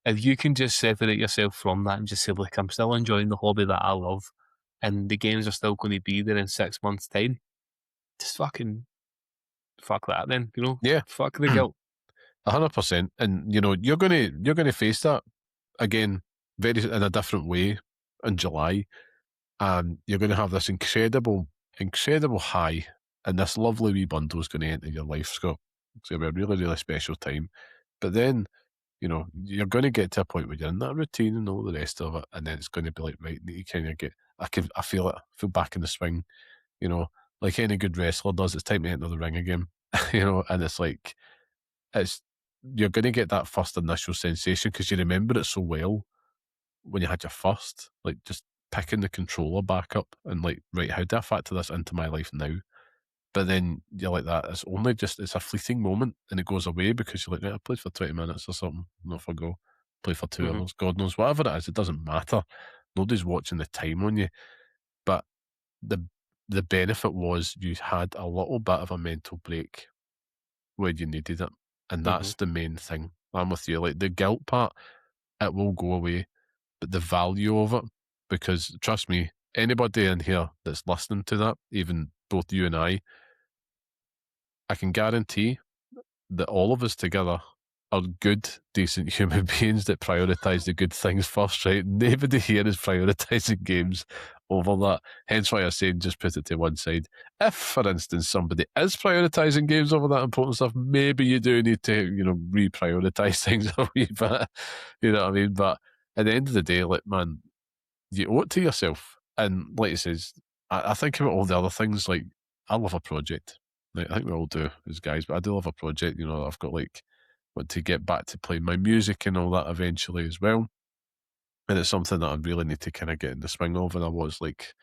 If you can just separate yourself from that and just say, look, I'm still enjoying the hobby that I love and the games are still going to be there in 6 months' time, just fucking fuck that then, Yeah. Fuck the guilt. 100%. And you're gonna face that again very in a different way in July. And you're gonna have this incredible high, and this lovely wee bundle is gonna enter your life, Scott. It's gonna be a really, really special time. But then, you're gonna get to a point where you're in that routine and all the rest of it, and then it's gonna be like, right, you kind of get I feel it, feel back in the swing, like any good wrestler does, it's time to enter the ring again. And it's like it's you're going to get that first initial sensation because you remember it so well when you had your first, like just picking the controller back up and like, right, how do I factor this into my life now? But then you're like that. It's a fleeting moment and it goes away because you're like, right, I played for 20 minutes or something. And off I go. Play for 2 hours. God knows, whatever it is, it doesn't matter. Nobody's watching the time on you. But the the benefit was you had a little bit of a mental break where you needed it. And Mm-hmm. that's the main thing. I'm with you. Like the guilt part, it will go away, but the value of it, because trust me, anybody in here that's listening to that, even both you and I can guarantee that all of us together are good, decent human beings that prioritise the good things first, right? Nobody here is prioritising games over that. Hence why I say just put it to one side. If, for instance, somebody is prioritising games over that important stuff, maybe you do need to, reprioritise things a wee bit. You know what I mean? But at the end of the day, like, man, you owe it to yourself. And like it says, I think about all the other things, like, I love a project. Like, I think we all do as guys, but I do love a project. I've got like want to get back to playing my music and all that eventually as well. And it's something that I really need to kind of get in the swing of. And I was like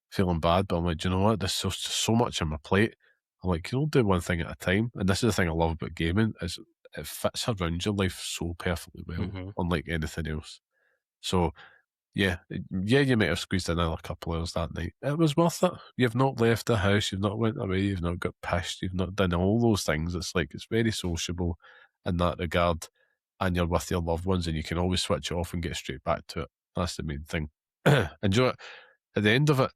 feeling bad, but I'm like, do you know what? There's so much on my plate. I'm like, do one thing at a time. And this is the thing I love about gaming is it fits around your life so perfectly well, Mm-hmm. unlike anything else. So yeah, you might have squeezed in another couple hours that night. It was worth it. You've not left the house, you've not went away, you've not got pissed, you've not done all those things. It's like it's very sociable in that regard, and you're with your loved ones, and you can always switch off and get straight back to it. That's the main thing. And you know what? At the end of it,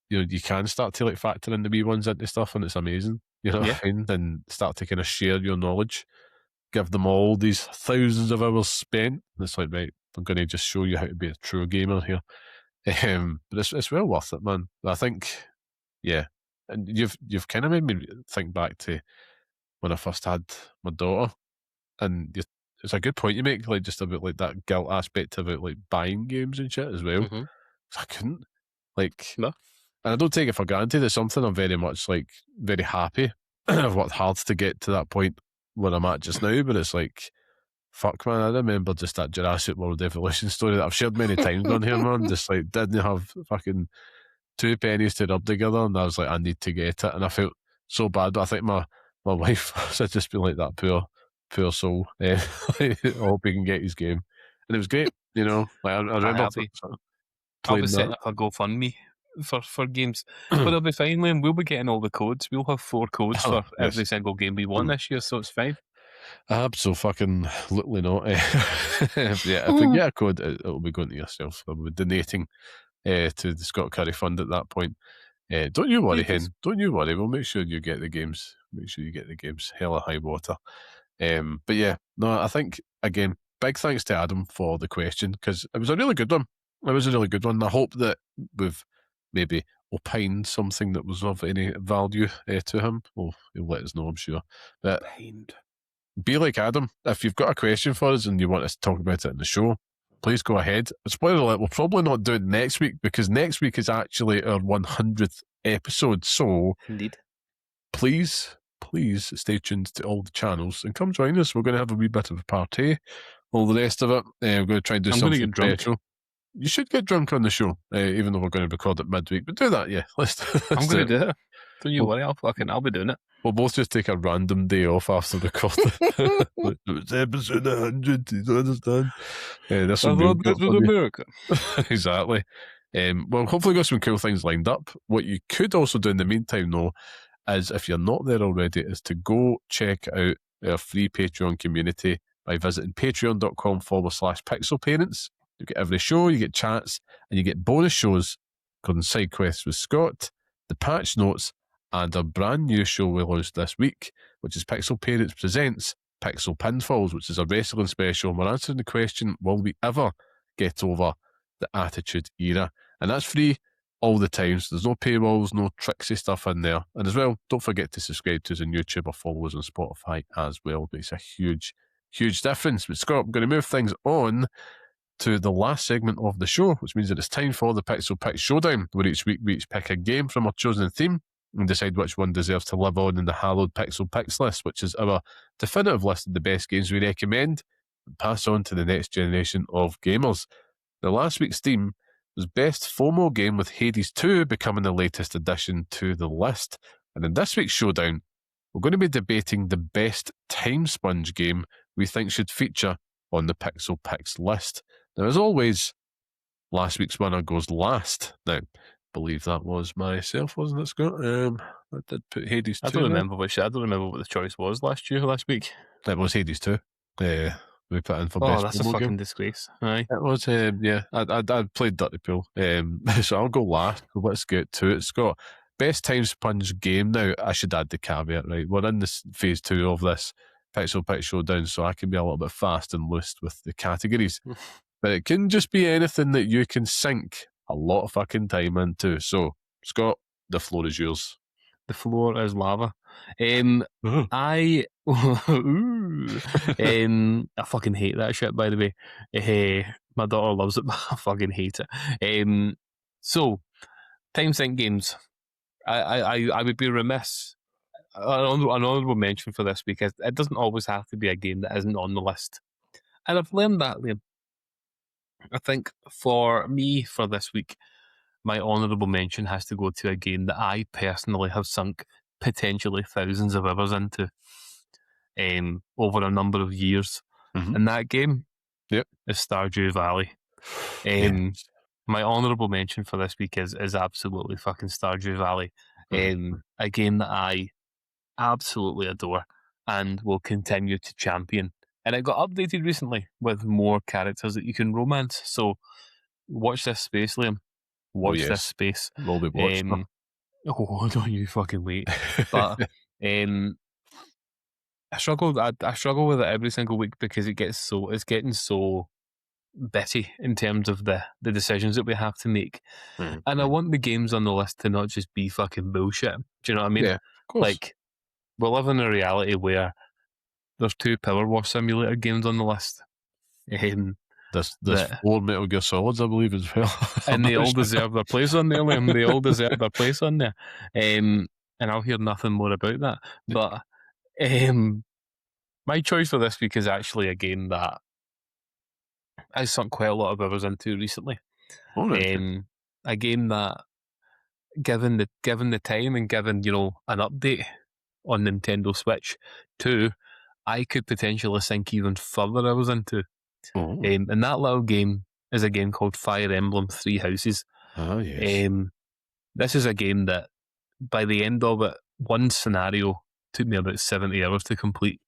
you can start to like factor in the wee ones into stuff, and it's amazing. You know Yeah. what I mean? And start to kind of share your knowledge, give them all these thousands of hours spent. And it's like, right, I'm going to just show you how to be a true gamer here. But it's well worth it, man. I think, yeah. And you've kind of made me think back to when I first had my daughter, and it's a good point you make, like just about like that guilt aspect about like buying games and shit as well. Mm-hmm. I couldn't like, No. and I don't take it for granted. It's something I'm very much like very happy I've worked hard to get to that point where I'm at just now, but it's like, fuck, man, I remember just that Jurassic World evolution story that I've shared many times on here, man. Just like, didn't have fucking 2 pennies to rub together, and I was like, I need to get it, and I felt so bad, but I think my wife has just been like, that poor soul. I hope he can get his game. And it was great, you know. Like, I remember I'll be playing setting that. up a GoFundMe for games, but it'll be fine, Liam. We'll be getting all the codes. We'll have 4 codes for Yes. every single game we want this year, so it's fine. Absolutely not. If we get a code, it'll be going to yourself. I'll be donating to the Scott Curry Fund at that point. Don't you worry, Hen. Don't you worry. We'll make sure you get the games. Make sure you get the games. Hella high water. But yeah, no, I think, again, big thanks to Adam for the question, because it was a really good one. It was a really good one. I hope that we've maybe opined something that was of any value to him. Well, he'll let us know, I'm sure. But be like Adam. If you've got a question for us and you want us to talk about it in the show, please go ahead. Spoiler alert, we'll probably not do it next week, because next week is actually our 100th episode. So, Indeed, please stay tuned to all the channels and come join us. We're going to have a wee bit of a party. All the rest of it, we're going to try and do something special. You should get drunk on the show, even though we're going to record it midweek. But do that, yeah. I'm going to do it. Don't you worry, I'll be doing it. We'll both just take a random day off after recording. It's episode 100, you don't understand? This will be good for America. Exactly. Well, hopefully got some cool things lined up. What you could also do in the meantime, though, is, if you're not there already, is to go check out our free Patreon community by visiting patreon.com/Pixel Parents. You get every show, you get chats, and you get bonus shows, including Side Quests with Scott, the patch notes, and a brand new show we launched this week, which is Pixel Parents Presents Pixel Pinfalls, which is a wrestling special. We're answering the question, will we ever get over the Attitude Era? And that's free all the time, so there's no paywalls, no tricksy stuff in there. And as well, don't forget to subscribe to us on YouTube or follow us on Spotify as well. It makes a huge difference. But Scott, I'm going to move things on to the last segment of the show, which means that it's time for the Pixel Picks Showdown, where each week we each pick a game from our chosen theme and decide which one deserves to live on in the hallowed Pixel Picks list, which is our definitive list of the best games we recommend and pass on to the next generation of gamers. Now, last week's theme was Best FOMO Game, with Hades 2 becoming the latest addition to the list. And in this week's showdown, we're going to be debating the best time sponge game we think should feature on the Pixel Picks list. Now, as always, last week's winner goes last. Now, I believe that was myself, wasn't it, Scott? I did put Hades 2. I don't remember what the choice was last week. It was Hades 2. We put in for best. Oh, that's a fucking game. Disgrace. Aye. It was, yeah. I played Dirty Pool. So I'll go last. Let's get to it, Scott. Best time sponge game. Now, I should add the caveat, right? We're in this phase 2 of this Pixel Pick Showdown, so I can be a little bit fast and loose with the categories. But it can just be anything that you can sink a lot of fucking time into. So, Scott, the floor is yours. The floor is lava. I fucking hate that shit, by the way. My daughter loves it, but I fucking hate it. So, time sink games. I would be remiss. An honourable mention for this, because it doesn't always have to be a game that isn't on the list. And I've learned that, Liam. I think for me, for this week, my honourable mention has to go to a game that I personally have sunk potentially thousands of hours into over a number of years. Mm-hmm. And that game is Stardew Valley. Yes. My honourable mention for this week is absolutely fucking Stardew Valley. A game that I absolutely adore and will continue to champion. And it got updated recently with more characters that you can romance. So watch this space, Liam. Watch this space. We'll be watching. Don't you fucking wait. But I struggle with it every single week, because it's getting so bitty in terms of the decisions that we have to make. Mm-hmm. And I want the games on the list to not just be fucking bullshit. Do you know what I mean? Yeah, of course. Like, we live in a reality where there's 2 Power Wash Simulator games on the list. There's 4 Metal Gear Solids, I believe, as well. And they all deserve their place on there, Liam. They all deserve their place on there. And and I'll hear nothing more about that. But my choice for this week is actually a game that I sunk quite a lot of hours into recently. All right. Okay. A game that, given the time and given an update on Nintendo Switch 2, I could potentially sink even further hours into. Oh. And that little game is a game called Fire Emblem Three Houses. Yes. This is a game that, by the end of it, one scenario took me about 70 hours to complete.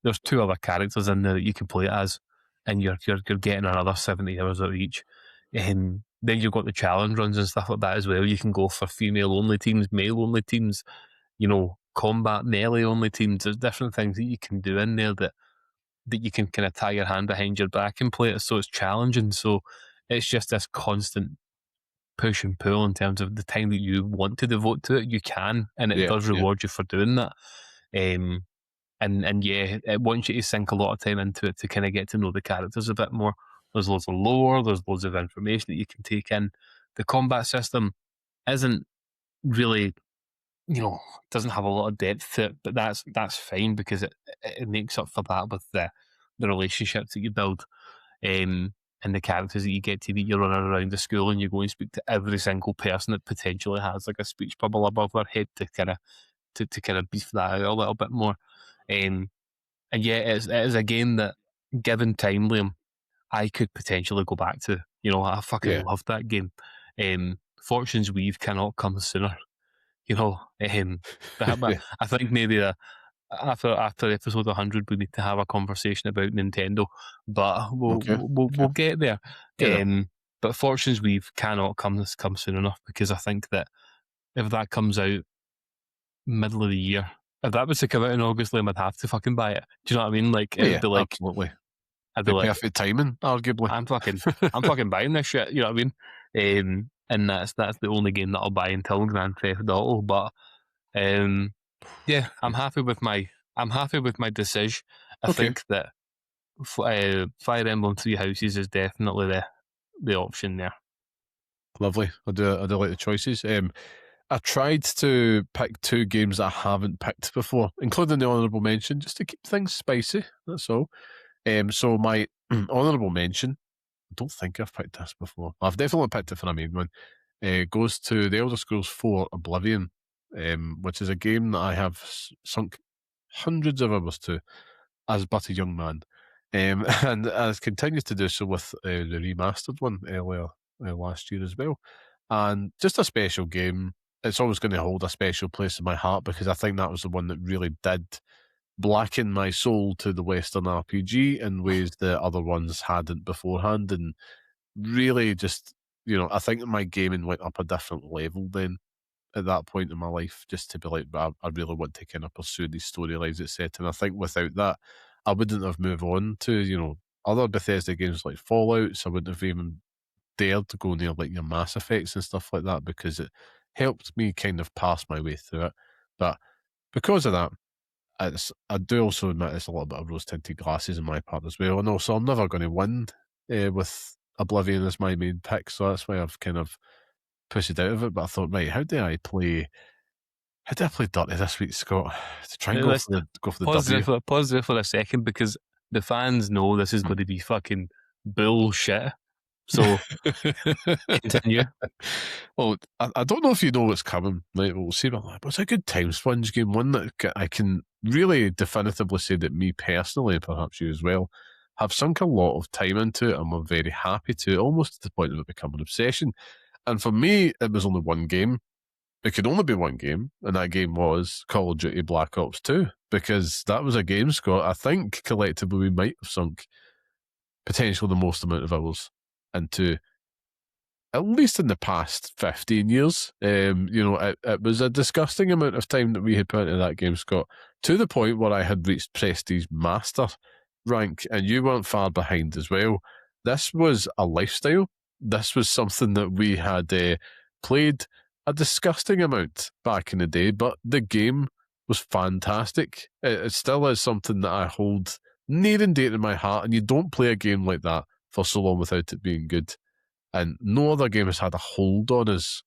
There's 2 other characters in there that you can play it as, and you're getting another 70 hours out of each. Then you've got the challenge runs and stuff like that as well. You can go for female only teams, male only teams, combat melee only teams. There's different things that you can do in there that you can kind of tie your hand behind your back and play it. So it's challenging. So it's just this constant push and pull in terms of the time that you want to devote to it. You can, and it does reward you for doing that. And yeah, it wants you to sink a lot of time into it to kind of get to know the characters a bit more. There's loads of lore, there's loads of information that you can take in. The combat system isn't really, doesn't have a lot of depth to it, but that's fine because it makes up for that with the relationships that you build, and the characters that you get to meet. You're running around the school and you go and speak to every single person that potentially has like a speech bubble above their head to kind of beef that out a little bit more. And yeah, it is a game that, given time, Liam, I could potentially go back to. I fucking loved that game. Fortune's Weave cannot come sooner. But I think maybe after episode 100, we need to have a conversation about Nintendo. But we'll get there. But Fortune's Weave cannot come soon enough, because I think that if that comes out middle of the year, if that was to come out in August, Liam, I'd have to fucking buy it. Do you know what I mean? Like, it'd be like, absolutely. I'd be like, perfect timing, arguably. I'm fucking buying this shit. You know what I mean? And that's the only game that I'll buy until Grand Theft Auto. But yeah, I'm happy with my decision. I think that Fire Emblem Three Houses is definitely the option there. Lovely. I do like the choices. I tried to pick 2 games that I haven't picked before, including the honourable mention, just to keep things spicy. That's all. So my honourable mention, I don't think I've picked this before. I've definitely picked it for a main one. Goes to The Elder Scrolls 4 Oblivion, which is a game that I have sunk hundreds of hours to as but a young man, and as continues to do so with the remastered one earlier last year as well. And just a special game. It's always going to hold a special place in my heart, because I think that was the one that really did blacken my soul to the Western RPG in ways that other ones hadn't beforehand, and really just, I think my gaming went up a different level then at that point in my life, just to be like, I really want to kind of pursue these storylines, etc. And I think without that, I wouldn't have moved on to, other Bethesda games like Fallouts. I wouldn't have even dared to go near like your Mass Effects and stuff like that, because it helped me kind of pass my way through it. But because of that, I do also admit it's a little bit of rose-tinted glasses in my part as well. And also, I'm never going to win with Oblivion as my main pick, so that's why I've kind of pushed it out of it. But I thought, right, how do I play dirty this week, Scott, to try and go for the W? Pause there for a second, because the fans know this is going to be fucking bullshit. So continue. Well, I don't know if you know what's coming. Right, we'll see. But it's a good time sponge game, one that I can really definitively say that me personally, and perhaps you as well, have sunk a lot of time into it, and we're very happy to, almost to the point of it becoming an obsession. And for me, it was only one game. It could only be one game, and that game was Call of Duty Black Ops 2, because that was a game, Scott, I think collectively we might have sunk potentially the most amount of hours into, at least in the past 15 years. It was a disgusting amount of time that we had put into that game, Scott, to the point where I had reached Prestige Master rank, and you weren't far behind as well. This was a lifestyle. This was something that we had played a disgusting amount back in the day, but the game was fantastic. It still is something that I hold near and dear to my heart, and you don't play a game like that for so long without it being good. And no other game has had a hold on us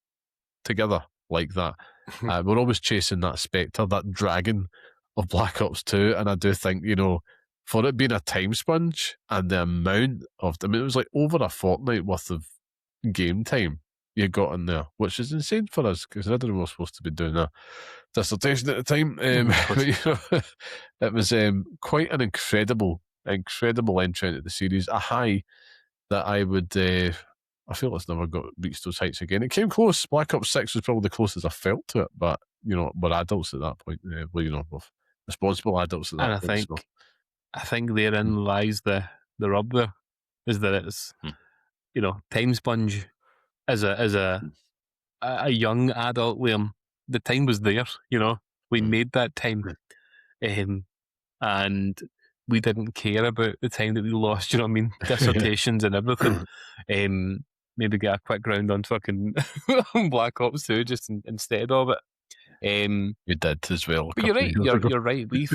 together like that. We're always chasing that spectre, that dragon of Black Ops 2. And I do think, for it being a time sponge and the amount of, it was like over a fortnight worth of game time you got in there, which is insane for us because I didn't know we were supposed to be doing a dissertation at the time. But, it was quite an incredible entry into the series, a high that I would. I feel it's never got reached those heights again. It came close. Black Ops 6 was probably the closest I felt to it, but we're adults at that point. We're responsible adults at And that point. So. I think therein lies the rub there, is that it's time sponge as a young adult, Liam. The time was there, we made that time, and we didn't care about the time that we lost. You know what I mean? Dissertations and everything. Maybe get a quick round on fucking Black Ops 2 just instead of it. You did as well. But you're right. You're right. We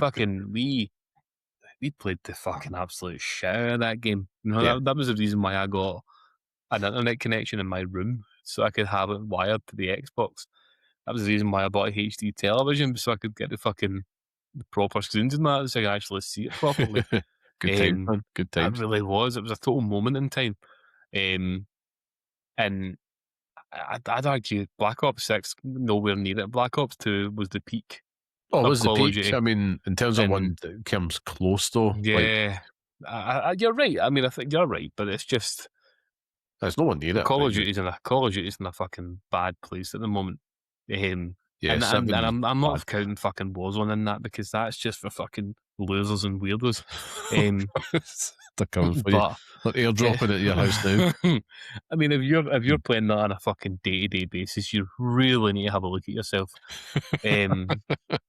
played the fucking absolute shit out of that game. That was the reason why I got an internet connection in my room so I could have it wired to the Xbox. That was the reason why I bought a HD television, so I could get the proper screens and that, so I could actually see it properly. Good time, man. Good times. It really was. It was a total moment in time. And I'd argue Black Ops 6, nowhere near it. Black Ops 2 was the peak. Oh, it was the Call of peak. Duty. I mean, in terms of one that comes close, though. Yeah. You're right. I mean, I think you're right, but it's just... There's no one near it. Call of Duty's in a fucking bad place at the moment. And I'm not counting fucking Warzone in that, because that's just for fucking losers and weirdos. They're coming for you. They're airdropping at your house now. I mean, if you're playing that on a fucking day-to-day basis, you really need to have a look at yourself, and go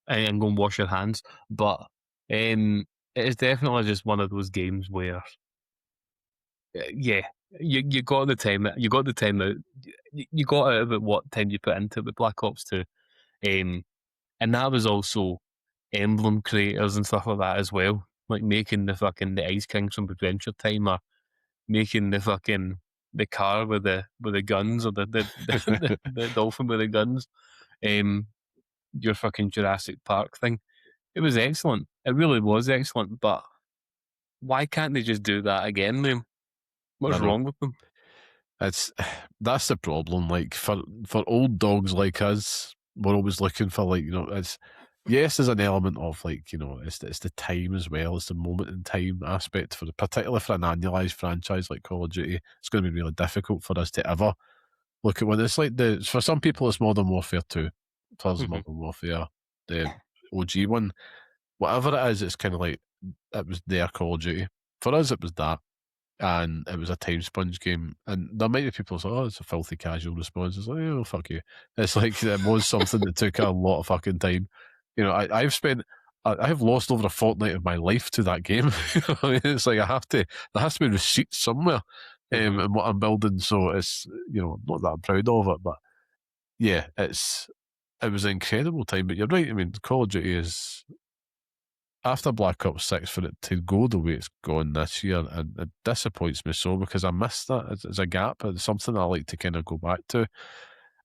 and wash your hands. But it is definitely just one of those games where, you got the time. You got the time out. You got out of it what time you put into it with Black Ops 2, and that was also emblem creators and stuff like that as well, like making the Ice Kings from Adventure Time, or making the car with the guns, or the dolphin with the guns, your fucking Jurassic Park thing. It was excellent. It really was excellent. But why can't they just do that again, Liam? What's wrong with them? That's the problem. Like for old dogs like us, we're always looking for there's an element of it's the time as well. It's the moment in time aspect particularly for an annualized franchise like Call of Duty. It's going to be really difficult for us to ever look at one. It's like for some people it's Modern Warfare 2, for us Modern Warfare, the OG one. Whatever it is, it's kind of like it was their Call of Duty. For us, it was that. And it was a time sponge game. And there might be people say, it's a filthy casual response. It's like, oh, fuck you. It's like it was something that took a lot of fucking time. I have lost over a fortnight of my life to that game. I mean, it's like there has to be receipts somewhere in what I'm building. So it's, not that I'm proud of it, but yeah, it was an incredible time. But you're right. I mean, Call of Duty is, after Black Ops 6, for it to go the way it's gone this year, and it disappoints me so, because I missed that. It's a gap. It's something I like to kind of go back to.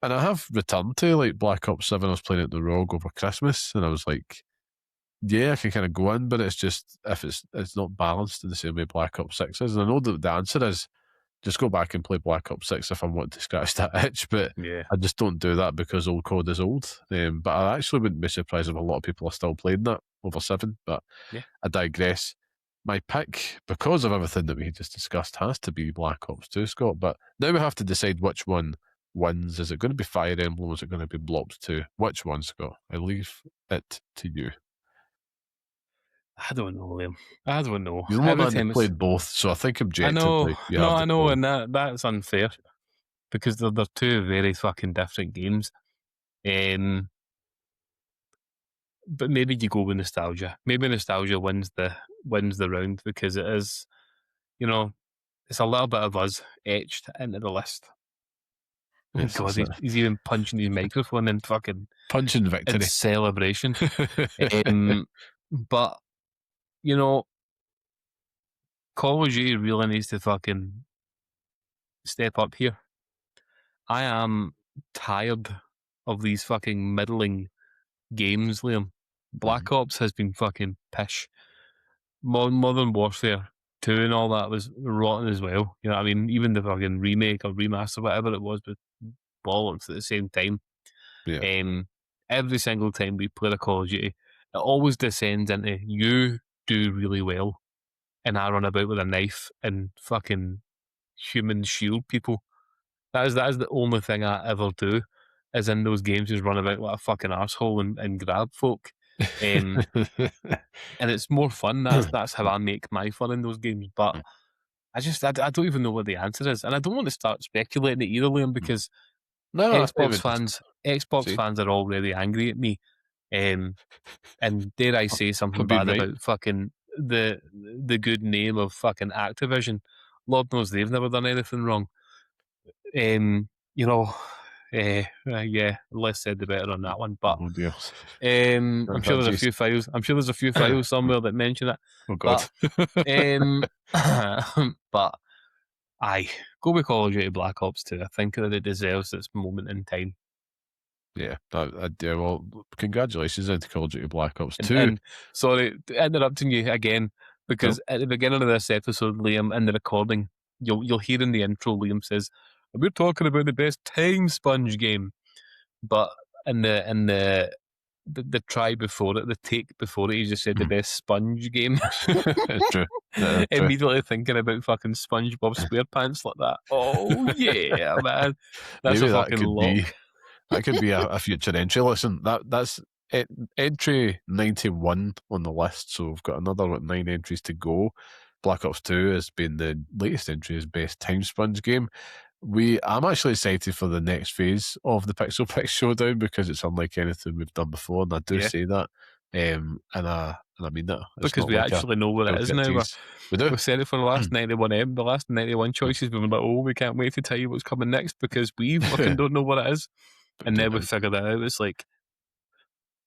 And I have returned to like Black Ops 7. I was playing at the ROG over Christmas, and I was like, yeah, I can kind of go in, but it's just, if it's not balanced in the same way Black Ops 6 is. And I know that the answer is just go back and play Black Ops 6 if I want to scratch that itch, but I just don't do that because old code is old. But I actually wouldn't be surprised if a lot of people are still playing that over 7, but I digress. My pick, because of everything that we just discussed, has to be Black Ops 2, Scott, but now we have to decide which one wins. Is it going to be Fire Emblem, or is it going to be Blobs 2? Which one, Scott? I leave it to you. I don't know, Liam. I don't know. You're the one that played both, so I think objectively I know, and that's unfair, because they're two very fucking different games. But maybe you go with nostalgia. Maybe nostalgia wins the round, because it is, it's a little bit of us etched into the list. Yes, God, he's even punching his microphone and fucking punching victory in celebration. But Call of Duty really needs to fucking step up here. I am tired of these fucking middling games, Liam. Black Ops has been fucking pish. Modern Warfare 2 and all that was rotten as well. You know what I mean? Even the fucking remake or remaster, whatever it was bollocks at the same time. Yeah. Every single time we play a Call of Duty, it always descends into you do really well, and I run about with a knife and fucking human shield people. That is the only thing I ever do. Is in those games, just run about like a fucking arsehole and grab folk. Um, and it's more fun. That's how I make my fun in those games. But I don't even know what the answer is, and I don't want to start speculating it either, Liam, because No, I think Xbox see. fans are already angry at me. And dare I say something For being bad right. about fucking the good name of fucking Activision. Lord knows they've never done anything wrong. You know, yeah, less said the better on that one. But Oh dear. I'm sure there's a Jeez. few files. I'm sure there's a few files somewhere that mention it. Oh God. But but aye, go with Call of Duty Black Ops 2. I think that it deserves its moment in time. Yeah, yeah. Well, congratulations on Call of Duty Black Ops 2. And sorry, interrupting you again, because at the beginning of this episode, Liam, in the recording, you'll hear in the intro, Liam says, "We're talking about the best time sponge game," but in the try before it, the take before it, he just said the best sponge game. It's true. True. Immediately thinking about fucking SpongeBob SquarePants like that. Oh yeah, man, that's Maybe a that fucking could lock. be that could be a future entry. Listen, that's entry 91 on the list, so we've got another 9 entries to go. Black Ops 2 has been the latest entry as best time sponge game. I'm actually excited for the next phase of the Pixel Picks Showdown because it's unlike anything we've done before, and I do say that, and I mean that. It's because not we like actually know what it is now. we do. We've said it for the last 91 the last 91 choices. We've been like, oh, we can't wait to tell you what's coming next because we fucking don't know what it is. And then we figured it out. It's like,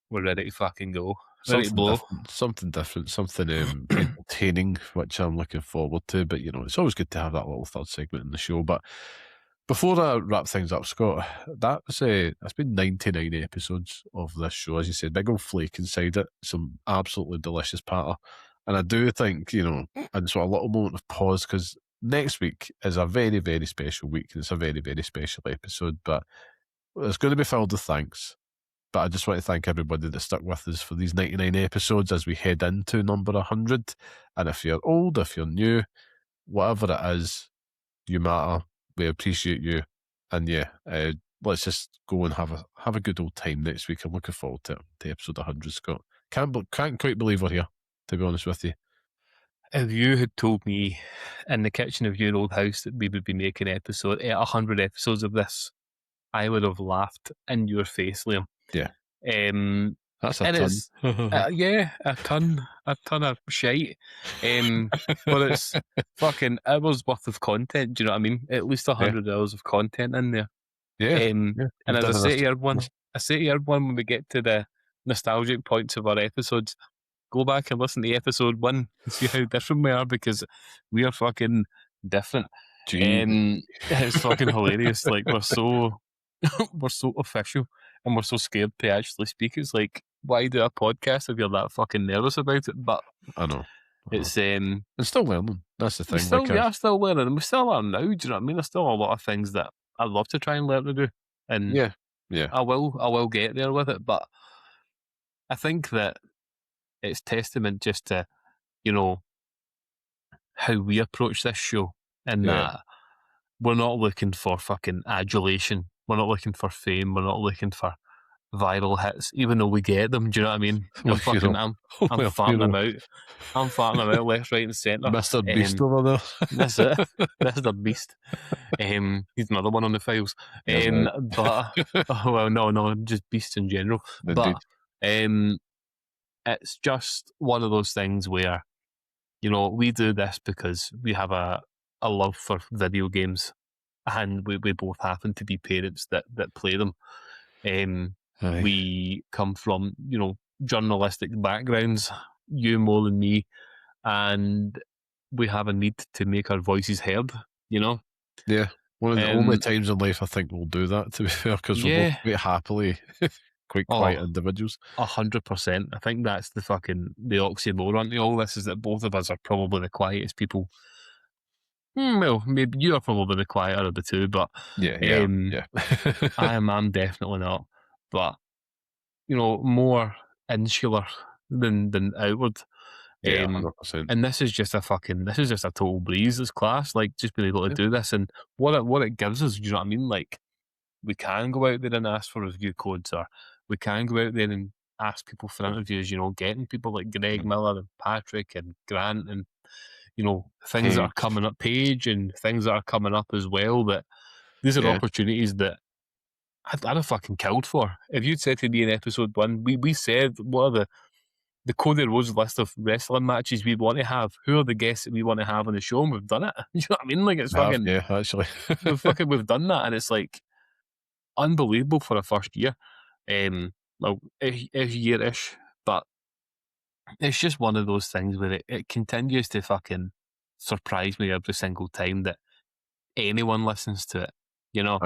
we're ready to fucking go. Ready to blow. Something different, something entertaining, which I'm looking forward to. But, it's always good to have that little third segment in the show. But before I wrap things up, Scott, that's been 99 episodes of this show. As you said, big old flake inside it, some absolutely delicious patter. And I do think, and so a little moment of pause because next week is a very, very special week. And it's a very, very special episode. But it's going to be filled with thanks. But I just want to thank everybody that stuck with us for these 99 episodes as we head into number 100. And if you're old, if you're new, whatever it is, you matter. We appreciate you. And yeah, let's just go and have a good old time next week. I'm looking forward to episode 100, Scott. Can't quite believe we're here, to be honest with you. If you had told me in the kitchen of your old house that we would be making 100 episodes of this, I would have laughed in your face, Liam. Yeah. That's a and ton. It's, yeah, a ton of shite. But it's fucking hours worth of content. Do you know what I mean? At least 100 hours of content in there. Yeah. And as I say to everyone, when we get to the nostalgic points of our episodes, go back and listen to episode 1 and see how different we are because we are fucking different. It's fucking hilarious. Like we're so official and we're so scared to actually speak. It's like, why do a podcast if you're that fucking nervous about it? But I know. It's still learning. That's the thing. Still learning, and we still are now. Do you know what I mean? There's still a lot of things that I'd love to try and learn to do, and yeah, I will get there with it. But I think that it's testament just to how we approach this show, and that we're not looking for fucking adulation. We're not looking for fame. We're not looking for viral hits, even though we get them. Do you know what I mean? I'm farting them out. I'm farting them out left, right, and centre. Mr. Beast over there. That's it. Mr. Beast. He's another one on the files. But no, just Beast in general. Indeed. But it's just one of those things where we do this because we have a love for video games, and we both happen to be parents that play them. We come from journalistic backgrounds, you more than me, and we have a need to make our voices heard. Yeah, One of the only times in life I think we'll do that, to be fair, because we're both quite happily quite quiet individuals. 100%. I think that's the oxymoron to all this, is that both of us are probably the quietest people. Well, maybe you are probably the quieter of the two, but Yeah. I'm definitely not. But more insular than outward. Yeah, 100%. And this is just a total breeze. This class, like, just being able to do this, and what it gives us. You know what I mean? Like, we can go out there and ask for review codes, or we can go out there and ask people for interviews. Getting people like Greg Miller and Patrick and Grant, and things that are coming up, Paige, and things that are coming up as well. That these are opportunities that I'd have fucking killed for. If you'd said to me in episode 1, we said, what are the Cody Rhodes list of wrestling matches we want to have? Who are the guests that we want to have on the show? And we've done it. You know what I mean? Like, it's fucking... Yeah, actually. we've done that, and it's like unbelievable for a first year. Well, a year-ish, but it's just one of those things where it continues to fucking surprise me every single time that anyone listens to it. I know.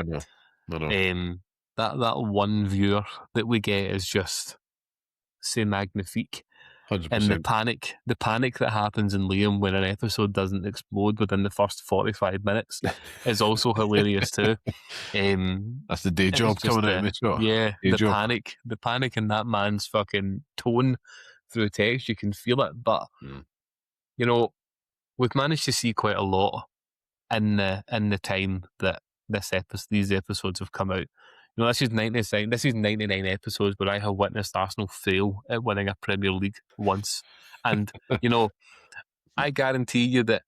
That one viewer that we get is just c'est magnifique. 100%. And the panic that happens in Liam when an episode doesn't explode within the first 45 minutes is also hilarious too. That's the day job coming out of me, Scott. Yeah, the panic in that man's fucking tone through text, you can feel it. But we've managed to see quite a lot in the time that these episodes have come out. This is 99 episodes where I have witnessed Arsenal fail at winning a Premier League once. And, I guarantee you that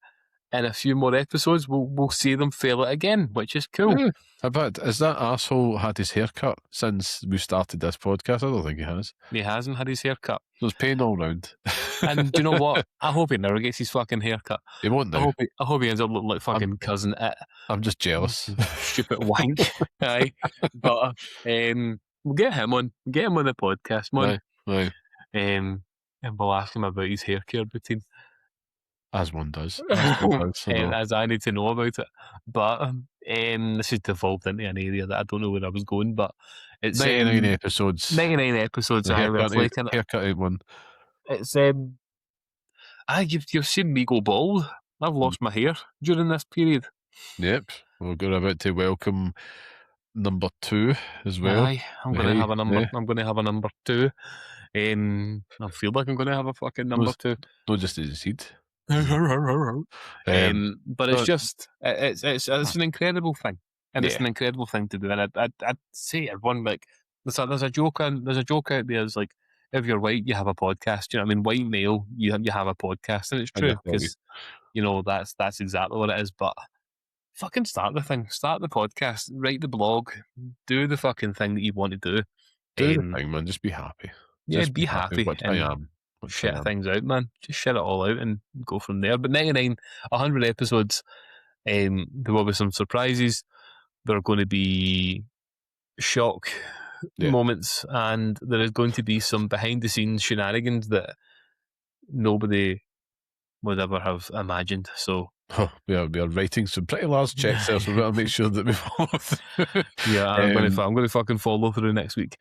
in a few more episodes, we'll see them fail it again, which is cool. Yeah. In fact, has that arsehole had his hair cut since we started this podcast? I don't think he has. He hasn't had his hair cut. So it's pain all round. And do you know what? I hope he never gets his fucking hair cut. He won't now. I hope he ends up looking like fucking cousin It. I'm just jealous. Stupid wank. Aye. But we'll get him on. Get him on the podcast, man. Aye. And we'll ask him about his hair care routine. As one does. As I need to know about it. But this has devolved into an area that I don't know where I was going, but it's 99 episodes. 99 episodes. Haircut out one. It's you've seen me go bald. I've lost my hair during this period. Yep. We're about to welcome number 2 as well. Aye, I'm going to have a number. Yeah. I'm going to have a number 2. I feel like I'm going to have a fucking number 2. Not just as a seed. But it's just it's an incredible thing, and it's an incredible thing to do. And I'd say everyone, like, there's a joke out there. It's like, if you're white, you have a podcast. You know what I mean? White male, you have a podcast, and it's true, because that's exactly what it is. But fucking start the thing, start the podcast, write the blog, do the fucking thing that you want to do. Do the thing, man. Just be happy. Just be happy. Which I am. Shit things out, man. Just shit it all out and go from there. But 99, 100 episodes, there will be some surprises. There are going to be shock moments, and there is going to be some behind the scenes shenanigans that nobody would ever have imagined. So we are writing some pretty large checks there, so we've got to make sure that we follow through. Yeah, I'm going to fucking follow through next week.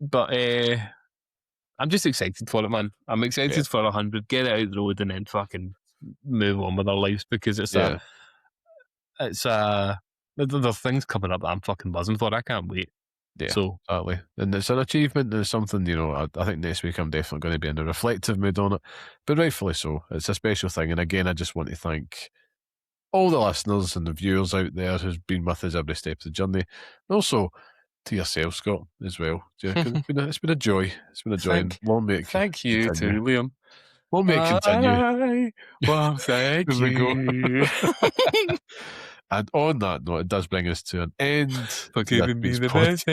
But I'm just excited for it, man. I'm excited for 100. Get it out the road and then fucking move on with our lives, because there's things coming up that I'm fucking buzzing for. I can't wait. Yeah, so exactly. And it's an achievement. There's something, I think next week I'm definitely going to be in a reflective mood on it, but rightfully so. It's a special thing. And again, I just want to thank all the listeners and the viewers out there who's been with us every step of the journey. And also to yourself, Scott, as well. It's been a joy. It's been a joy. Thank you too, Liam. We'll make it continue. Well, thank you. And on that note, it does bring us to an end. For giving me the best.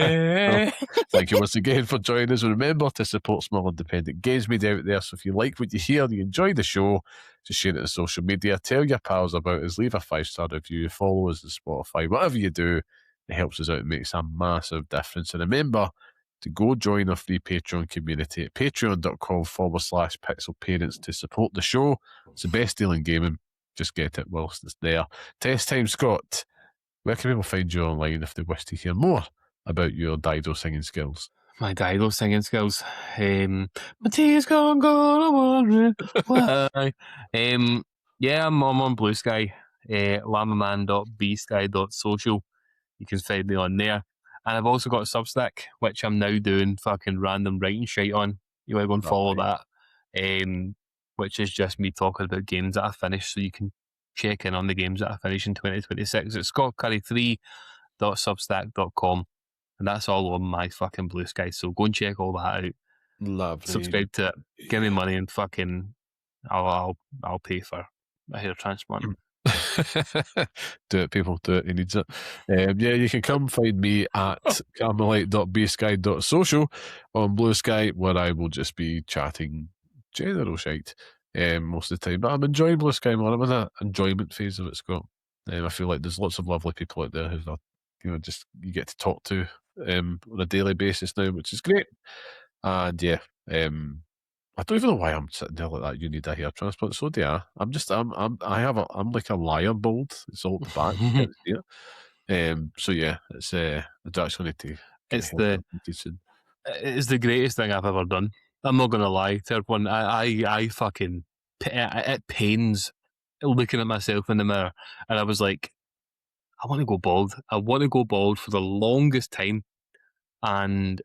Thank you once again for joining us. Remember to support small independent games media out there. So if you like what you hear, you enjoy the show, just share it on social media. Tell your pals about us. Leave a 5-star review. Follow us on Spotify. Whatever you do, it helps us out and makes a massive difference. And remember to go join our free Patreon community at patreon.com/pixelparents to support the show. It's the best deal in gaming. just get it whilst it's there. Test time, Scott. Where can people find you online if they wish to hear more about your Dido singing skills? My Dido singing skills. My tea's gone, I'm wondering why. Yeah, I'm on Blue Sky, llamaman.bsky.social. You can find me on there. And I've also got a Substack, which I'm now doing fucking random writing shit on. You might go and follow that. Which is just me talking about games that I finished, so you can check in on the games that I finish in 2026. It's scottcurry3.substack.com. And that's all on my fucking Blue Sky. So go and check all that out. Lovely. Subscribe to it. Give me money and fucking I'll pay for a hair transplant. Do it, people. Do it. He needs it. Yeah, you can come find me at carmelite.bsky.social on Blue Sky, where I will just be chatting general shite most of the time. But I'm enjoying Blue Sky more. I'm in an enjoyment phase of it, Scott. I feel like there's lots of lovely people out there who are, just you get to talk to on a daily basis now, which is great. And yeah, I don't even know why I'm sitting there like that. You need a hair transplant, so do I. I'm like a liar bald. It's all at the back. You can't see it. So yeah, it's I do actually need to get It's a hair transplanted soon. It's the greatest thing I've ever done. I'm not gonna lie, third one. I fucking it pains looking at myself in the mirror, and I was like, I want to go bald. I want to go bald for the longest time, and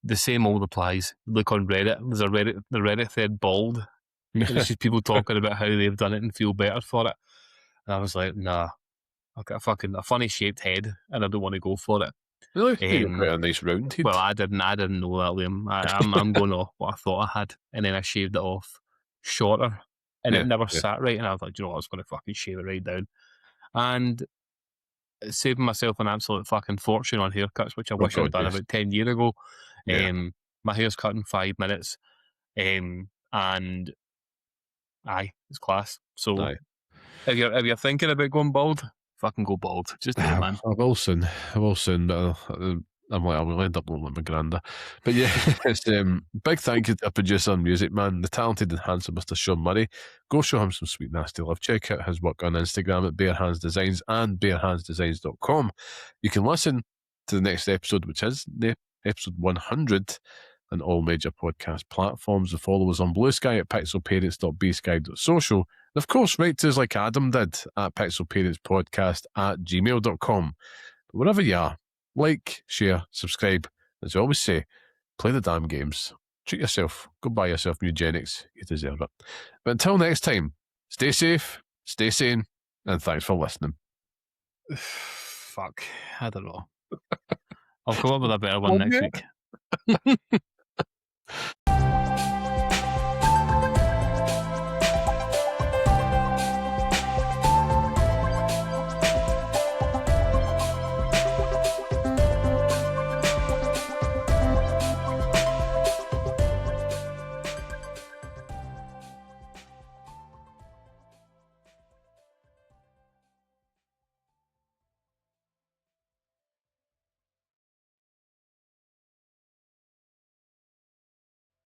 the same old applies. Look on Reddit. There's the Reddit thread bald. It's just people talking about how they've done it and feel better for it. And I was like, nah, I've got a funny shaped head, and I don't want to go for it. Really? You got quite a nice round head. Well, I didn't know that, Liam. I'm going off what I thought I had, and then I shaved it off shorter, and it never sat right. And I was like, you know what, I was going to fucking shave it right down, and saving myself an absolute fucking fortune on haircuts, which I wish I'd done about 10 years ago. Yeah. My hair's cut in 5 minutes, and it's class. So if you're thinking about going bald, fucking go bald. Just do it, man. I will soon, but I'm like, I will end up looking like my granda. But yeah, it's big thank you to our producer and music man, the talented and handsome Mr. Sean Murray. Go show him some sweet nasty love. Check out his work on Instagram at barehandsdesigns and barehandsdesigns.com. You can listen to the next episode, which is episode 100 on all major podcast platforms, and follow us on Blue Sky at pixelparents.bsky.social. And of course, write to us like Adam did at pixelparentspodcast@gmail.com. But wherever you are, like, share, subscribe. As I always say, play the damn games. Treat yourself. Go buy yourself Mewgenics. You deserve it. But until next time, stay safe, stay sane, and thanks for listening. Fuck. I don't know. I'll come up with a better one next week.